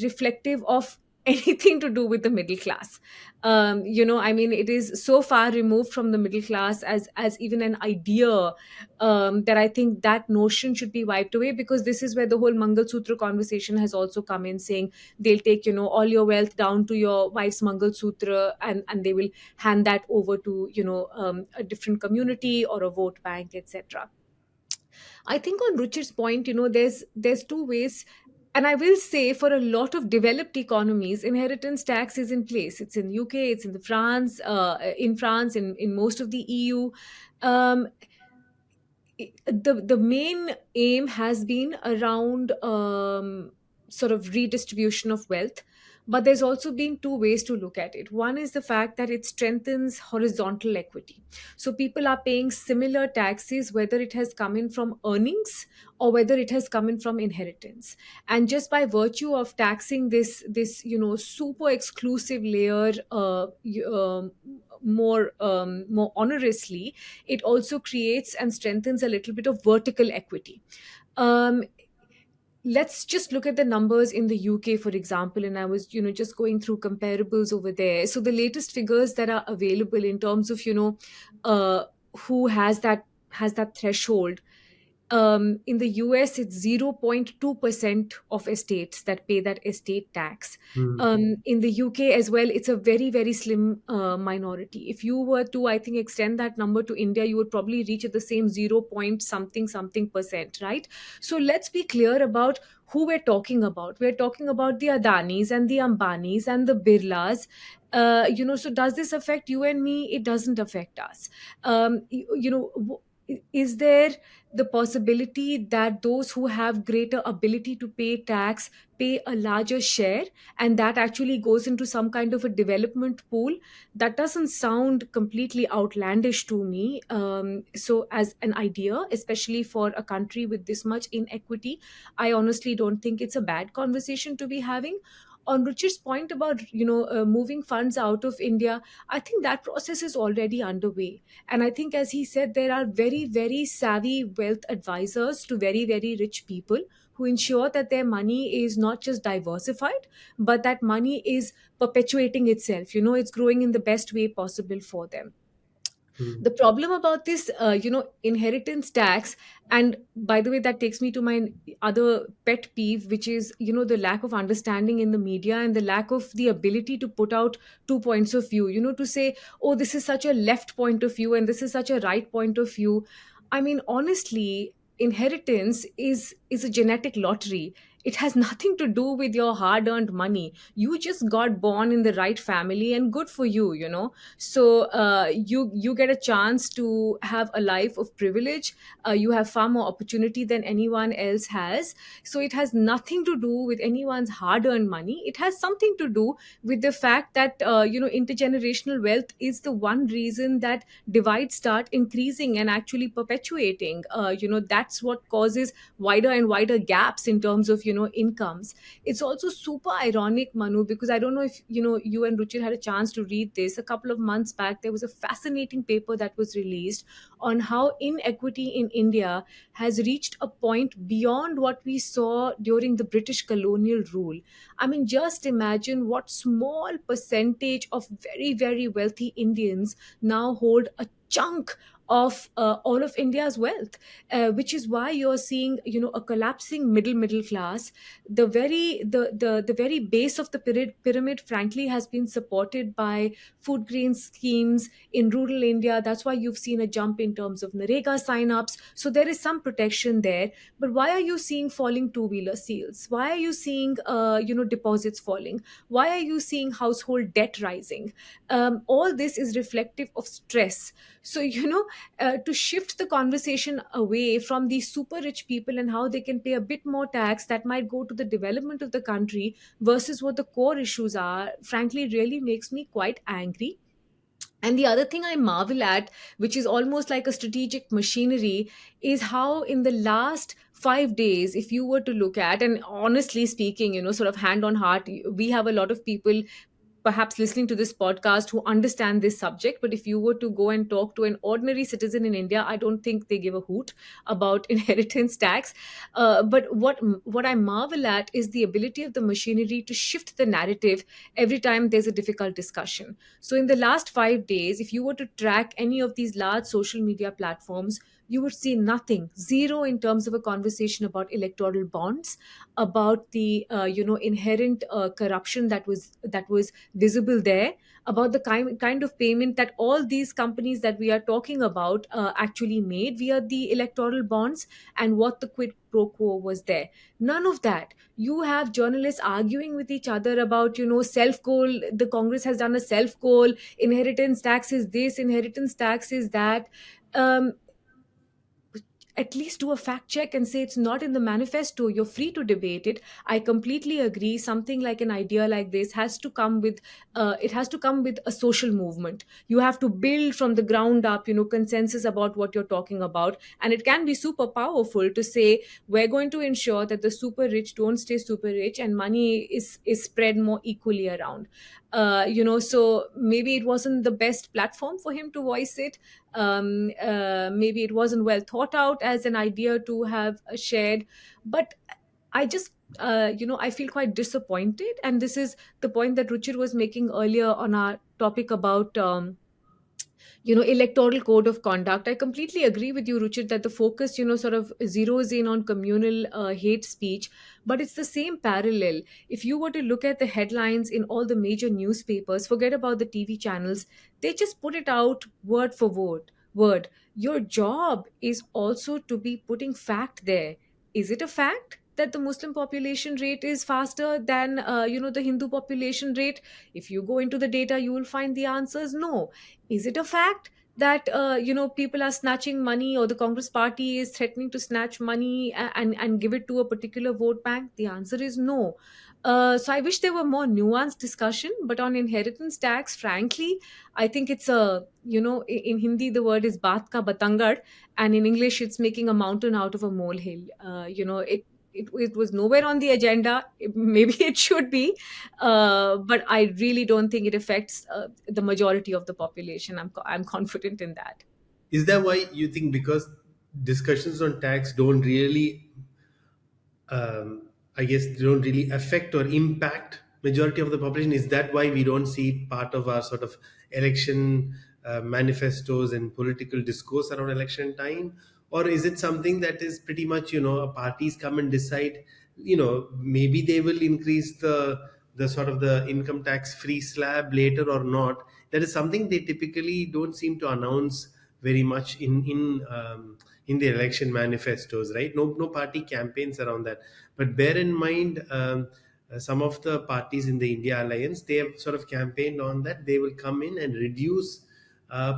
reflective of anything to do with the middle class. I mean, it is so far removed from the middle class as even an idea, that I think that notion should be wiped away, because this is where the whole Mangal Sutra conversation has also come in, saying they'll take all your wealth down to your wife's Mangal Sutra, and they will hand that over to a different community or a vote bank, etc. I think on Ruchir's point, there's two ways. And I will say, for a lot of developed economies, inheritance tax is in place. It's in UK, it's in France, in most of the EU. Um, the main aim has been around sort of redistribution of wealth, but there's also been two ways to look at it. One is the fact that it strengthens horizontal equity, so people are paying similar taxes whether it has come in from earnings or whether it has come in from inheritance. And just by virtue of taxing this super exclusive layer more honorously, it also creates and strengthens a little bit of vertical equity. Um, let's just look at the numbers in the UK, for example. And I was, just going through comparables over there. So the latest figures that are available in terms of, who has that threshold. In the US, it's 0.2% of estates that pay that estate tax. In the UK as well, it's a very, very slim minority. If you were to, I think, extend that number to India, you would probably reach at the same 0 point something something percent, right? So let's be clear about who we're talking about. We're talking about the Adanis and the Ambanis and the Birlas. So does this affect you and me? It doesn't affect us. Is there the possibility that those who have greater ability to pay tax pay a larger share, and that actually goes into some kind of a development pool? That doesn't sound completely outlandish to me. So as an idea, especially for a country with this much inequity, I honestly don't think it's a bad conversation to be having. On Ruchir's point about moving funds out of India, I think that process is already underway. And I think, as he said, there are very, very savvy wealth advisors to very, very rich people who ensure that their money is not just diversified, but that money is perpetuating itself. It's growing in the best way possible for them. The problem about this inheritance tax, and by the way, that takes me to my other pet peeve, which is the lack of understanding in the media and the lack of the ability to put out two points of view, to say, oh, this is such a left point of view and this is such a right point of view. I mean, honestly, inheritance is a genetic lottery. It has nothing to do with your hard earned money. You just got born in the right family, and good for you, you know. So you get a chance to have a life of privilege. You have far more opportunity than anyone else has. So it has nothing to do with anyone's hard earned money. It has something to do with the fact that intergenerational wealth is the one reason that divides start increasing and actually perpetuating. That's what causes wider and wider gaps in terms of incomes. It's also super ironic, Manu, because I don't know if you and Ruchir had a chance to read this. A couple of months back there was a fascinating paper that was released on how inequity in India has reached a point beyond what we saw during the British colonial rule. I mean, just imagine what small percentage of very, very wealthy Indians now hold a chunk of all of India's wealth, which is why you're seeing, a collapsing middle class. The very base of the pyramid, frankly, has been supported by food grain schemes in rural India. That's why you've seen a jump in terms of Narega sign-ups. So there is some protection there. But why are you seeing falling two-wheeler sales? Why are you seeing, deposits falling? Why are you seeing household debt rising? All this is reflective of stress. So, to shift the conversation away from these super rich people and how they can pay a bit more tax that might go to the development of the country versus what the core issues are, frankly, really makes me quite angry. And the other thing I marvel at, which is almost like a strategic machinery, is how in the last 5 days, if you were to look at, and honestly speaking, sort of hand on heart, we have a lot of people perhaps listening to this podcast who understand this subject. But if you were to go and talk to an ordinary citizen in India, I don't think they give a hoot about inheritance tax. But what I marvel at is the ability of the machinery to shift the narrative every time there's a difficult discussion. So in the last 5 days, if you were to track any of these large social media platforms, you would see nothing, zero, in terms of a conversation about electoral bonds, about the inherent corruption that was visible there, about the kind of payment that all these companies that we are talking about actually made via the electoral bonds, and what the quid pro quo was there. None of that. You have journalists arguing with each other about, self goal. The Congress has done a self goal. Inheritance tax is this, inheritance tax is that. Um, at least do a fact check and say it's not in the manifesto. You're free to debate it. I completely agree. Something like an idea like this has to come with it has to come with a social movement. You have to build from the ground up, consensus about what you're talking about. And it can be super powerful to say we're going to ensure that the super rich don't stay super rich and money is spread more equally around. So maybe it wasn't the best platform for him to voice it. Maybe it wasn't well thought out as an idea to have shared. But I just I feel quite disappointed, and this is the point that Ruchir was making earlier on our topic about electoral code of conduct. I completely agree with you, Ruchir, that the focus sort of zeroes in on communal hate speech. But it's the same parallel. If you were to look at the headlines in all the major newspapers, forget about the TV channels, they just put it out word for word. Your job is also to be putting fact there. Is it a fact that the Muslim population rate is faster than the Hindu population rate? If you go into the data, you will find the answers no. Is it a fact that people are snatching money, or the Congress party is threatening to snatch money and give it to a particular vote bank? The answer is no. So I wish there were more nuanced discussion. But on inheritance tax, frankly, I think it's a in Hindi the word is baat ka batangad, and in English it's making a mountain out of a molehill. It was nowhere on the agenda. Maybe it should be, but I really don't think it affects the majority of the population. I'm confident in that. Is that why you think, because discussions on tax don't really, I guess, they don't really affect or impact majority of the population? Is that why we don't see it part of our sort of election manifestos and political discourse around election time? Or is it something that is pretty much, parties come and decide, maybe they will increase the sort of the income tax free slab later or not? That is something they typically don't seem to announce very much in in the election manifestos, right? No party campaigns around that. But bear in mind, some of the parties in the India alliance, they have sort of campaigned on that they will come in and reduce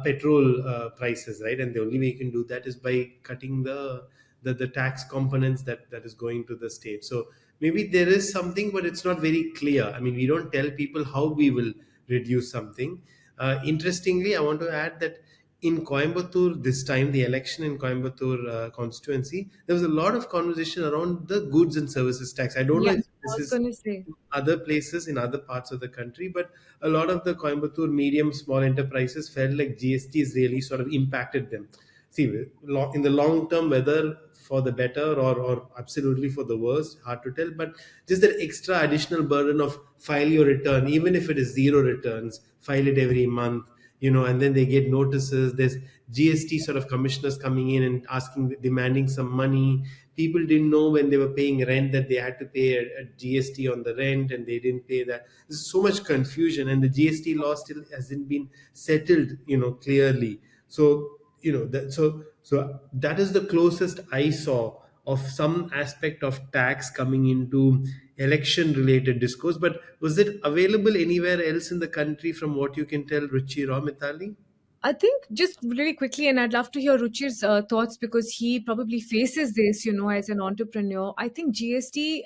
petrol prices, right? And the only way you can do that is by cutting the tax components that is going to the state. So maybe there is something, but it's not very clear. I mean, we don't tell people how we will reduce something. Interestingly, I want to add that in Coimbatore this time, the election in Coimbatore constituency, there was a lot of conversation around the goods and services tax. I don't know Yeah, if I this was is going to say. other places in other parts of the country, but a lot of the Coimbatore medium small enterprises felt like GST has really sort of impacted them. See, in the long term, whether for the better or absolutely for the worst, hard to tell, but just that extra additional burden of file your return, even if it is zero returns, file it every month, and then they get notices. There's GST sort of commissioners coming in and asking, demanding some money. People didn't know when they were paying rent that they had to pay a GST on the rent, and they didn't pay that. There's so much confusion, and the GST law still hasn't been settled, clearly. So, so that is the closest I saw of some aspect of tax coming into election related discourse. But was it available anywhere else in the country from what you can tell, Ruchir or Mitali? I think just really quickly, and I'd love to hear Ruchir's thoughts because he probably faces this, as an entrepreneur. I think GST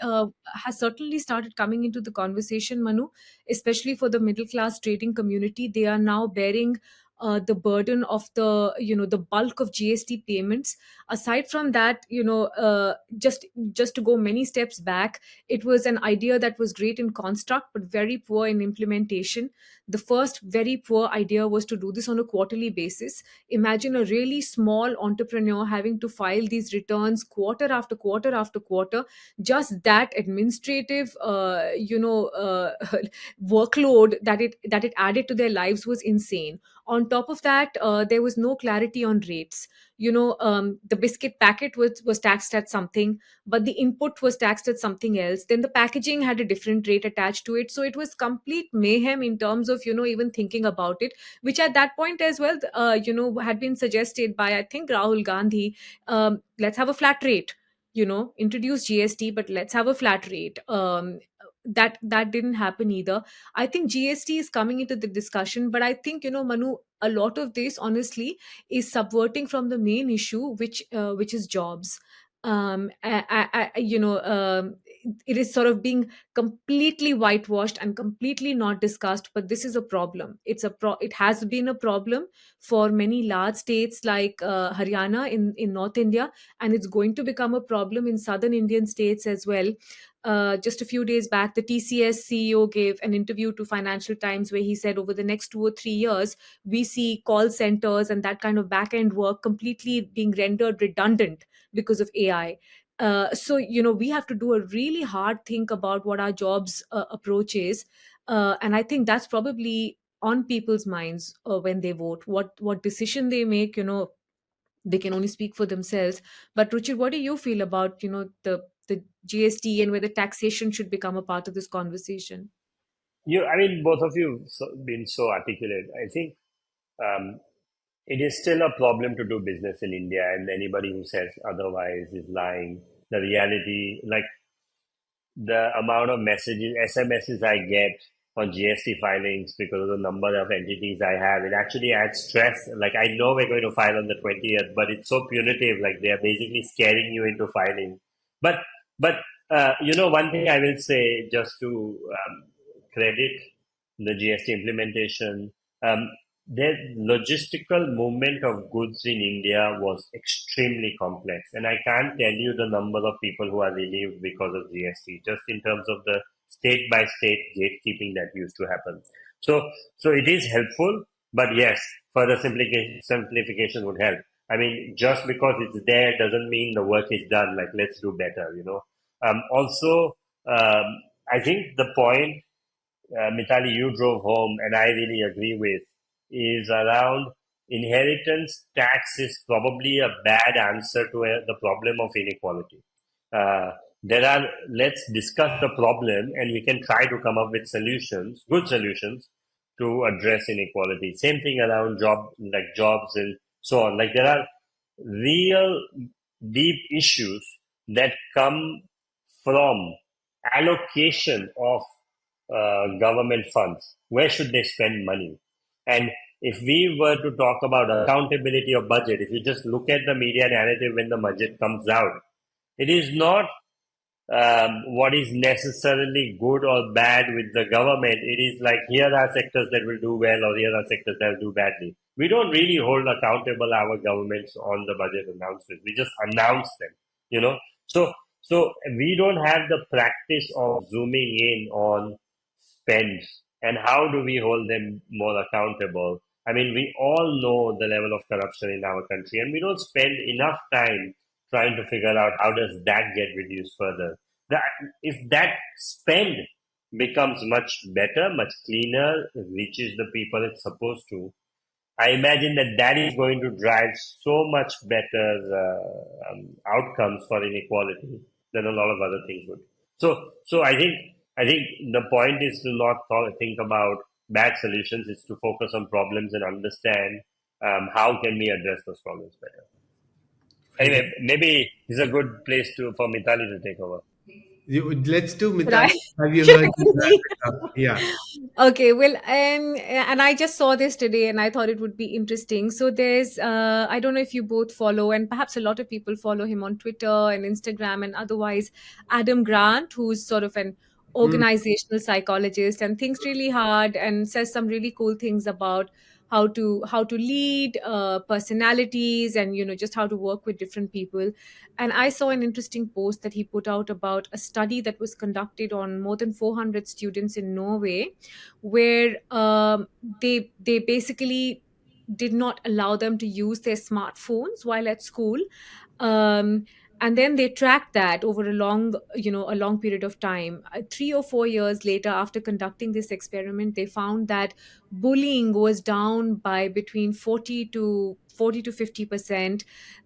has certainly started coming into the conversation, Manu, especially for the middle class trading community. They are now bearing the burden of the bulk of GST payments. Aside from that, just to go many steps back, it was an idea that was great in construct but very poor in implementation. The first very poor idea was to do this on a quarterly basis. Imagine a really small entrepreneur having to file these returns quarter after quarter after quarter. Just that administrative, workload that it added to their lives was insane. On top of that, there was no clarity on rates. The biscuit packet was taxed at something, but the input was taxed at something else. Then the packaging had a different rate attached to it. So it was complete mayhem in terms of, even thinking about it, which at that point as well, had been suggested by, I think, Rahul Gandhi. Let's have a flat rate, introduce GST, but let's have a flat rate. That didn't happen either. I think GST is coming into the discussion, but I think, Manu, a lot of this honestly is subverting from the main issue, which is jobs. It is sort of being completely whitewashed and completely not discussed, but this is a problem. It has been a problem for many large states like Haryana in North India, and it's going to become a problem in southern Indian states as well. Just a few days back, the TCS CEO gave an interview to Financial Times where he said over the next 2 or 3 years, we see call centers and that kind of back end work completely being rendered redundant because of AI. So, we have to do a really hard think about what our jobs approach is. And I think that's probably on people's minds when they vote. What decision they make, they can only speak for themselves. But Ruchir, what do you feel about, the GST and whether taxation should become a part of this conversation? I mean, both of you been so articulate. I think um, it is still a problem to do business in India, and anybody who says otherwise is lying. The reality, like the amount of messages, SMSs I get on GST filings because of the number of entities I have, it actually adds stress. Like I know we're going to file on the 20th, but it's so punitive. Like they are basically scaring you into filing. But but one thing I will say just to credit the GST implementation. The logistical movement of goods in India was extremely complex, and I can't tell you the number of people who are relieved because of GST, just in terms of the state by state gatekeeping that used to happen. So, so it is helpful, but yes, further simplification would help. I mean, just because it's there doesn't mean the work is done. Like, let's do better. Also, I think the point Mitali, you drove home, and I really agree with, is around inheritance tax is probably a bad answer to the problem of inequality. Uh, let's discuss the problem and we can try to come up with solutions, good solutions to address inequality. Same thing around jobs and so on. Like there are real deep issues that come from allocation of government funds. Where should they spend money? And if we were to talk about accountability of budget, if you just look at the media narrative when the budget comes out, it is not what is necessarily good or bad with the government. It is like, here are sectors that will do well, or here are sectors that will do badly. We don't really hold accountable our governments on the budget announcements. We just announce them, you know. So, so we don't have the practice of zooming in on spends and how do we hold them more accountable. I mean, we all know the level of corruption in our country, and we don't spend enough time trying to figure out how does that get reduced further. That if that spend becomes much better, much cleaner, reaches the people it's supposed to, I imagine that that is going to drive so much better outcomes for inequality than a lot of other things would. So I think the point is to not think about bad solutions. It's to focus on problems and understand how can we address those problems better. Anyway, maybe this is a good place to for Mitali to take over. Let's do Should I? Mitali. Have you Should heard? I be? Yeah. Okay, well, and I just saw this today, and I thought it would be interesting. So there's, I don't know if you both follow, and perhaps a lot of people follow him on Twitter and Instagram and otherwise. Adam Grant, who's sort of an Mm. organizational psychologist and thinks really hard and says some really cool things about how to lead personalities, and just how to work with different people. And I saw an interesting post that he put out about a study that was conducted on more than 400 students in Norway, where they basically did not allow them to use their smartphones while at school. Um, and then they tracked that over a long period of time. 3 or 4 years later, after conducting this experiment, they found that bullying was down by between 40 to 50%.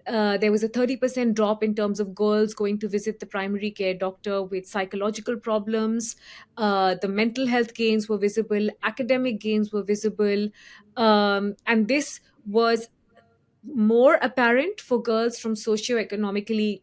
There was a 30% drop in terms of girls going to visit the primary care doctor with psychological problems. The mental health gains were visible, academic gains were visible, and this was more apparent for girls from socioeconomically,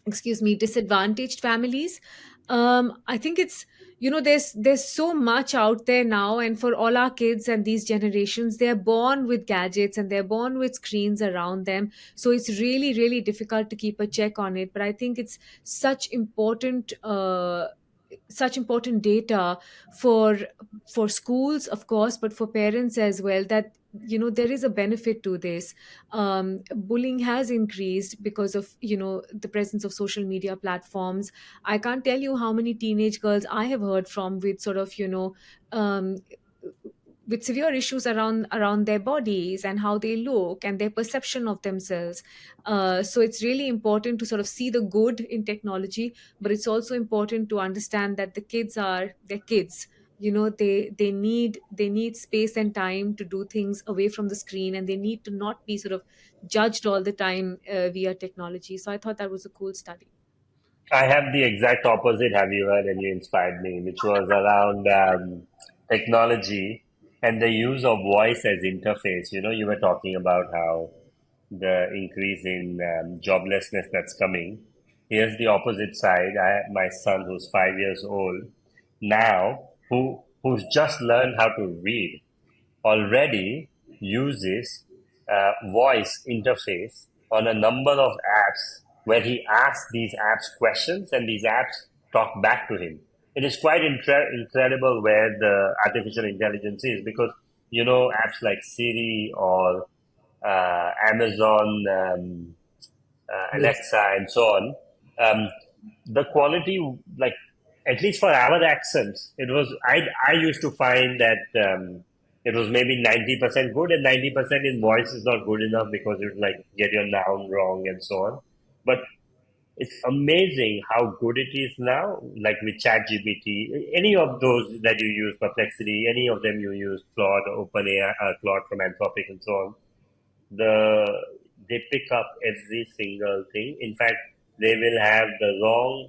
disadvantaged families. I think it's, there's so much out there now, and for all our kids and these generations, they're born with gadgets and they're born with screens around them, so it's really really difficult to keep a check on it. But I think it's such important data for for schools, of course, but for parents as well, that there is a benefit to this. Bullying has increased because of the presence of social media platforms. I can't tell you how many teenage girls I have heard from with sort of um, with severe issues around their bodies and how they look and their perception of themselves. So it's really important to sort of see the good in technology, but it's also important to understand that the kids are their kids. They need space and time to do things away from the screen, and they need to not be sort of judged all the time via technology. So I thought that was a cool study. I have the exact opposite, have you heard, and you inspired me, which was around technology and the use of voice as interface. You were talking about how the increase in joblessness that's coming. Here's the opposite side. I have my son who's 5 years old now, who's just learned how to read, already uses voice interface on a number of apps where he asks these apps questions and these apps talk back to him. It is quite incredible where the artificial intelligence is, because apps like Siri or Amazon, Yes. Alexa, and so on. Um, the quality, like at least for our accents, it was. I used to find that it was maybe 90% good, and 90% in voice is not good enough because it would like get your noun wrong and so on. But it's amazing how good it is now, like with ChatGPT, any of those that you use, Perplexity, any of them you use, Claude, OpenAI, Claude from Anthropic, and so on. They pick up every single thing. In fact, they will have the wrong.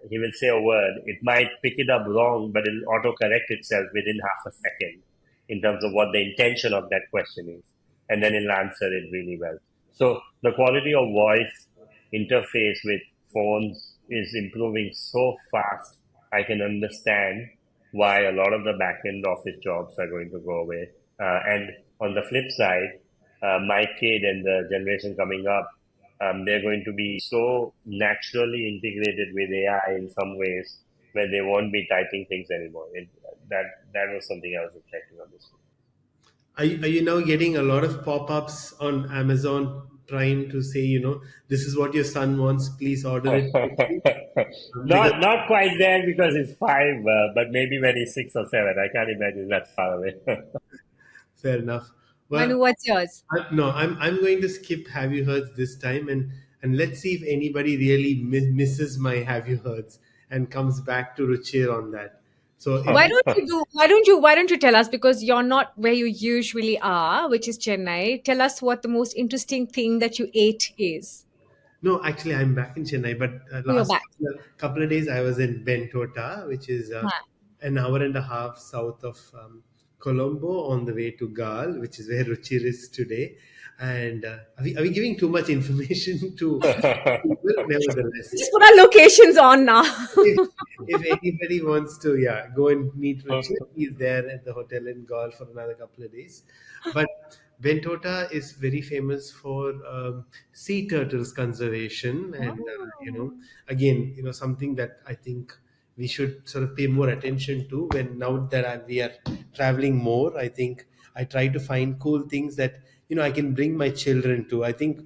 He will say a word. It might pick it up wrong, but it'll autocorrect itself within half a second in terms of what the intention of that question is. and then it'll answer it really well. So the quality of voice interface with phones is improving so fast. I can understand why a lot of the back end office jobs are going to go away. And on the flip side, my kid and the generation coming up, they're going to be so naturally integrated with AI in some ways where they won't be typing things anymore. That that was something I was reflecting on this. Are you now getting a lot of pop-ups on Amazon Prime to say, this is what your son wants, please order it quickly? Because Not quite there because it's 5, but maybe when he's 6 or 7. I can't imagine that's far away. fair enough. Manu, Well, what's yours? no, I'm going to skip Have You Heards this time, and let's see if anybody really misses my Have You Heards and comes back to Ruchir on that. So if Why don't you tell us, because you're not where you usually are, which is Chennai. Tell us what the most interesting thing that you ate is. No, actually, I'm back in Chennai, but Oh, you're last back. couple of days I was in Bentota, which is Huh. an hour and a half south of Colombo on the way to Gal, which is where Ruchir is today. And are we giving too much information to people? Nevertheless, Just put our locations on now. if, if anybody wants to, yeah, go and meet Ruchir, he's there at the hotel in Gaul for another couple of days. But Bentota is very famous for sea turtles conservation, and Oh. again, something that I think we should sort of pay more attention to when now that we are traveling more. I think I try to find cool things that I can bring my children to. I think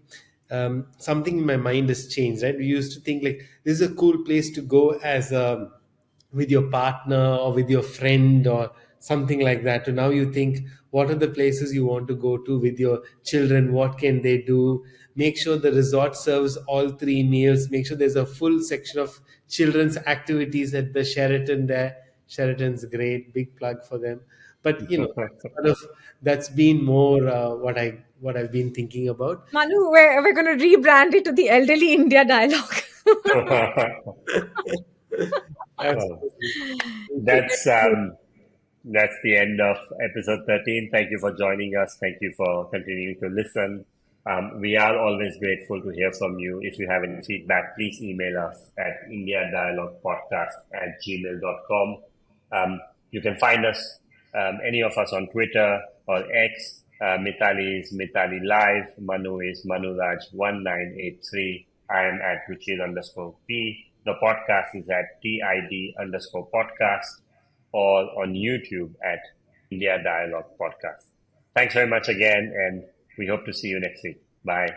something in my mind has changed. Right, we used to think like this is a cool place to go as with your partner or with your friend or something like that. So now you think, what are the places you want to go to with your children? What can they do? Make sure the resort serves all three meals. Make sure there's a full section of children's activities at the Sheraton there. Sheraton's great, big plug for them. But that's been more what I've been thinking about. Manu, we're going to rebrand it to the Elderly India Dialogue. Absolutely. That's that's the end of episode 13. Thank you for joining us. Thank you for continuing to listen. We are always grateful to hear from you. If you have any feedback, please email us at indiadialoguepodcast@gmail.com. You can find us, any of us on Twitter or X. Mitali is Mitali Live. Manu is Manuraj1983. I am at Ruchir_P. The podcast is at TID_podcast or on YouTube at India Dialogue Podcast. Thanks very much again, and we hope to see you next week. Bye.